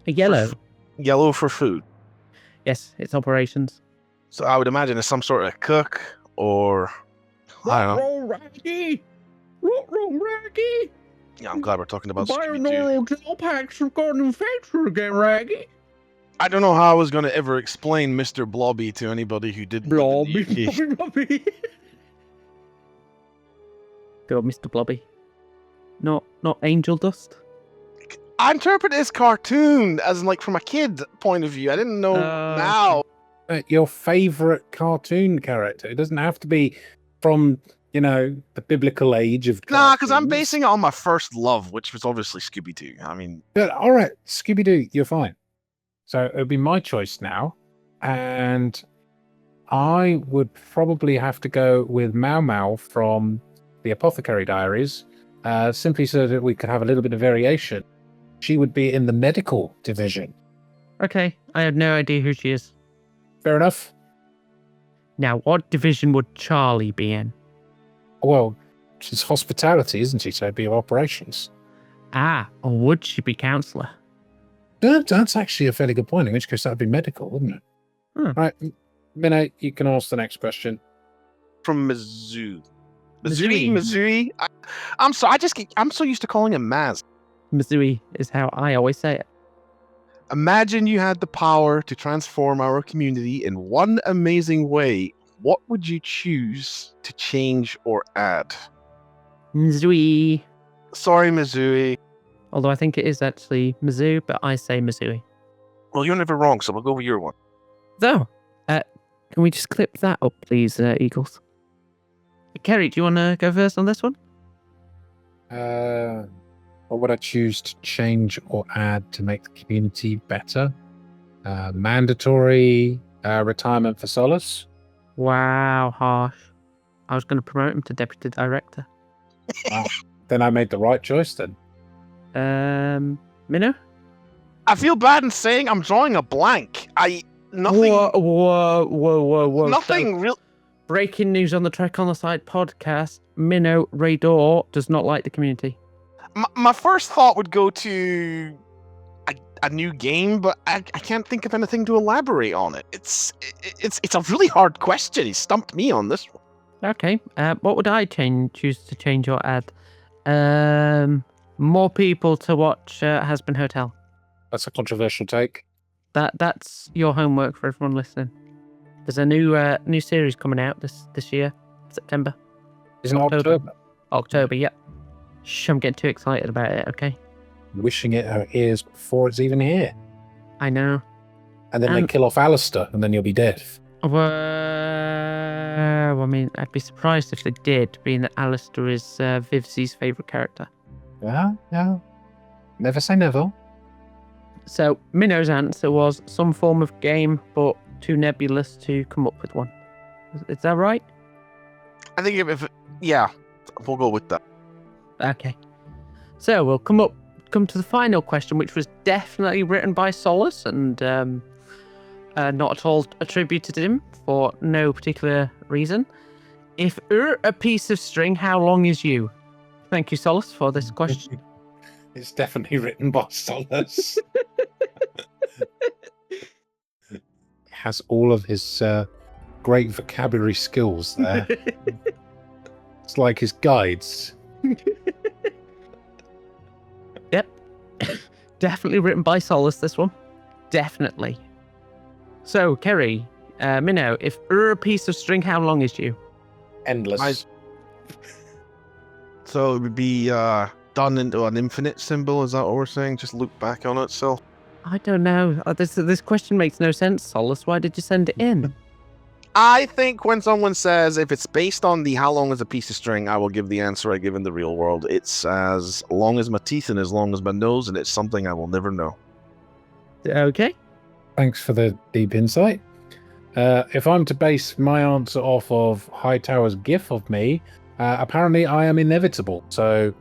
Yellow. Yellow for food. Yes, it's operations. So I would imagine it's some sort of cook, or I don't know. Raggy! Yeah, I'm glad we're talking about Scooby-Doo. gel packs have got infected again, Raggy. I don't know how I was going to ever explain Mr. Blobby to anybody who didn't live in the UK. Blobby. Go, Mr. Blobby. Not angel dust. I interpret this cartoon as from a kid point of view. I didn't know now. Your favourite cartoon character. It doesn't have to be from, the biblical age of Nah, because I'm cartoons. basing it on my first love, which was obviously Scooby-Doo. I mean... But, all right, Scooby-Doo, you're fine. So it'll be my choice now. And I would probably have to go with Mau Mau from the Apothecary Diaries, simply so that we could have a little bit of variation. She would be in the medical division. Okay, I have no idea who she is. Fair enough. Now, what division would Charlie be in? Well, she's hospitality, isn't she? So it'd be operations. Or would she be counsellor? That's actually a fairly good point. In which case, that'd be medical, wouldn't it? Right, Minnow, you can ask the next question. From Mizzou. Missouri. I'm so used to calling him Maz. Missouri is how I always say it. Imagine you had the power to transform our community in one amazing way. What would you choose to change or add? Missouri. Sorry, Missouri. Although I think it is actually Mizzou, but I say Missouri. Well, you're never wrong, so we'll go with your one. So, can we just clip that up, please, Eagles? Kerry, do you want to go first on this one? What would I choose to change or add to make the community better? Mandatory retirement for Solace. Wow, harsh. I was going to promote him to deputy director. Wow. Then I made the right choice then. Minnow? I feel bad in saying I'm drawing a blank. Nothing. Whoa. Nothing real. Breaking news on the Trek on the Side podcast. Minnow Raydor does not like the community. My first thought would go to a new game, but I can't think of anything to elaborate on it. It's a really hard question. He stumped me on this one. Okay. What would I choose to change or add? More people to watch Has Been Hotel. That's a controversial take. That's your homework for everyone listening. There's a new series coming out this year, September. Isn't it October? October, yep. Shh, I'm getting too excited about it, okay? Wishing it our ears before it's even here. I know. And then they kill off Alistair, and then you'll be dead. Well, I mean, I'd be surprised if they did, being that Alistair is Vivzi's favourite character. Yeah. Never say never. So, Minnow's answer was some form of game, but too nebulous to come up with one. Is that right? I think yeah, we'll go with that. Okay. So, we'll come to the final question, which was definitely written by Solace and not at all attributed to him for no particular reason. If a piece of string, how long is you? Thank you, Solace, for this question. It's definitely written by Solace. Has all of his great vocabulary skills there. It's like his guides. Yep. Definitely written by Solace, this one. Definitely. So, Kerry, Minnow, if a piece of string, how long is you? Endless. So it would be done into an infinite symbol. Is that what we're saying? Just loop back on itself. I don't know. This question makes no sense, Solace. Why did you send it in? I think when someone says if it's based on the how long is a piece of string, I will give the answer I give in the real world. It's as long as my teeth and as long as my nose, and it's something I will never know. Okay. Thanks for the deep insight. If I'm to base my answer off of Hightower's gif of me, apparently I am inevitable. So,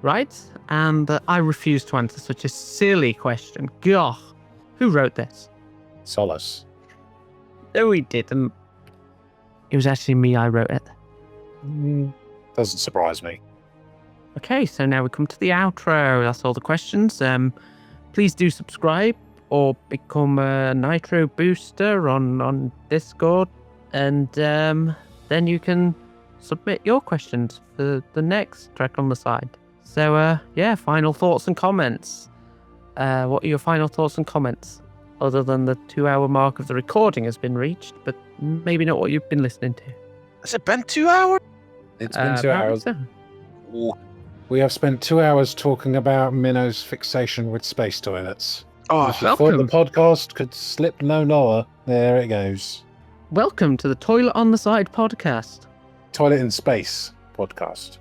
Right. And I refuse to answer such a silly question. Gah. Who wrote this? Solace. No, he didn't. It was actually me. I wrote it. Doesn't surprise me. Okay, so now we come to the outro. That's all the questions. Please do subscribe or become a Nitro booster on Discord, and then you can submit your questions for the next Trek on the Side. So, yeah, final thoughts and comments. What are your final thoughts and comments? Other than the 2-hour mark of the recording has been reached, but maybe not what you've been listening to. Has it been 2 hours? It's been 2 Apparently hours. so. We have spent 2 hours talking about Minnow's fixation with space toilets. Oh, If you thought the welcome. podcast could slip no lower, there it goes. Welcome to the Toilet on the Side podcast. Toilet in Space podcast.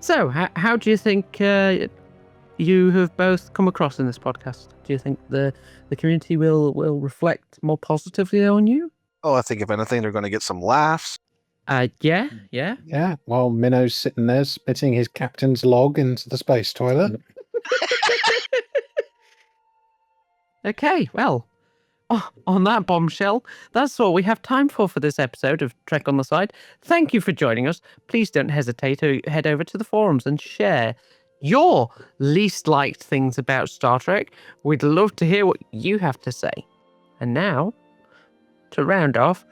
So, how do you think you have both come across in this podcast? Do you think the community will reflect more positively on you? I think if anything, they're going to get some laughs. Yeah. Yeah, while Minnow's sitting there spitting his captain's log into the space toilet. Okay, well, on that bombshell, that's all we have time for this episode of Trek on the Side. Thank you for joining us. Please don't hesitate to head over to the forums and share your least liked things about Star Trek. We'd love to hear what you have to say. And now, to round off,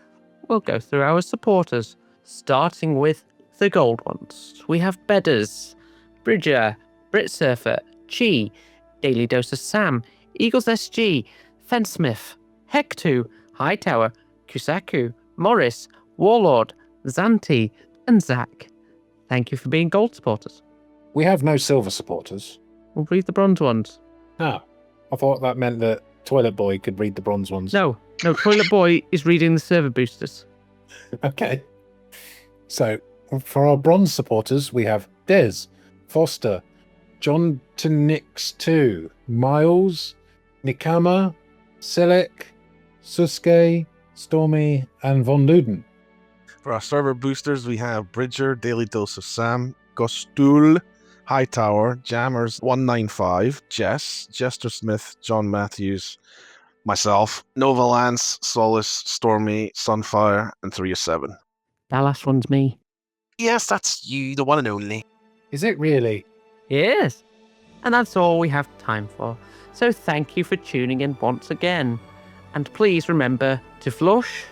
we'll go through our supporters, starting with the gold ones. We have Bedders, Bridger, Brit Surfer, Chi, Daily Dose of Sam, Eagles SG, Fensmith, Hectu, Hightower, Kusaku, Morris, Warlord, Zanti, and Zach. Thank you for being gold supporters. We have no silver supporters. We'll read the bronze ones. Ah, I thought that meant that Toilet Boy could read the bronze ones. No, Toilet Boy is reading the server boosters. Okay. So, for our bronze supporters, we have Des, Foster, John Nix 2, Miles, Nikama, Selick, Suske, Stormy, and Von Luden. For our server boosters, we have Bridger, Daily Dose of Sam, Gostul, Hightower, Jammers 195, Jess, Jester Smith, John Matthews, myself, Nova Lance, Solace, Stormy, Sunfire, and 3 of 7. That last one's me. Yes, that's you, the one and only. Is it really? Yes. And that's all we have time for. So thank you for tuning in once again. And please remember to flush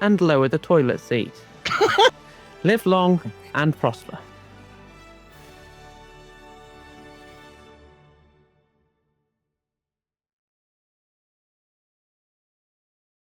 and lower the toilet seat. Live long and prosper.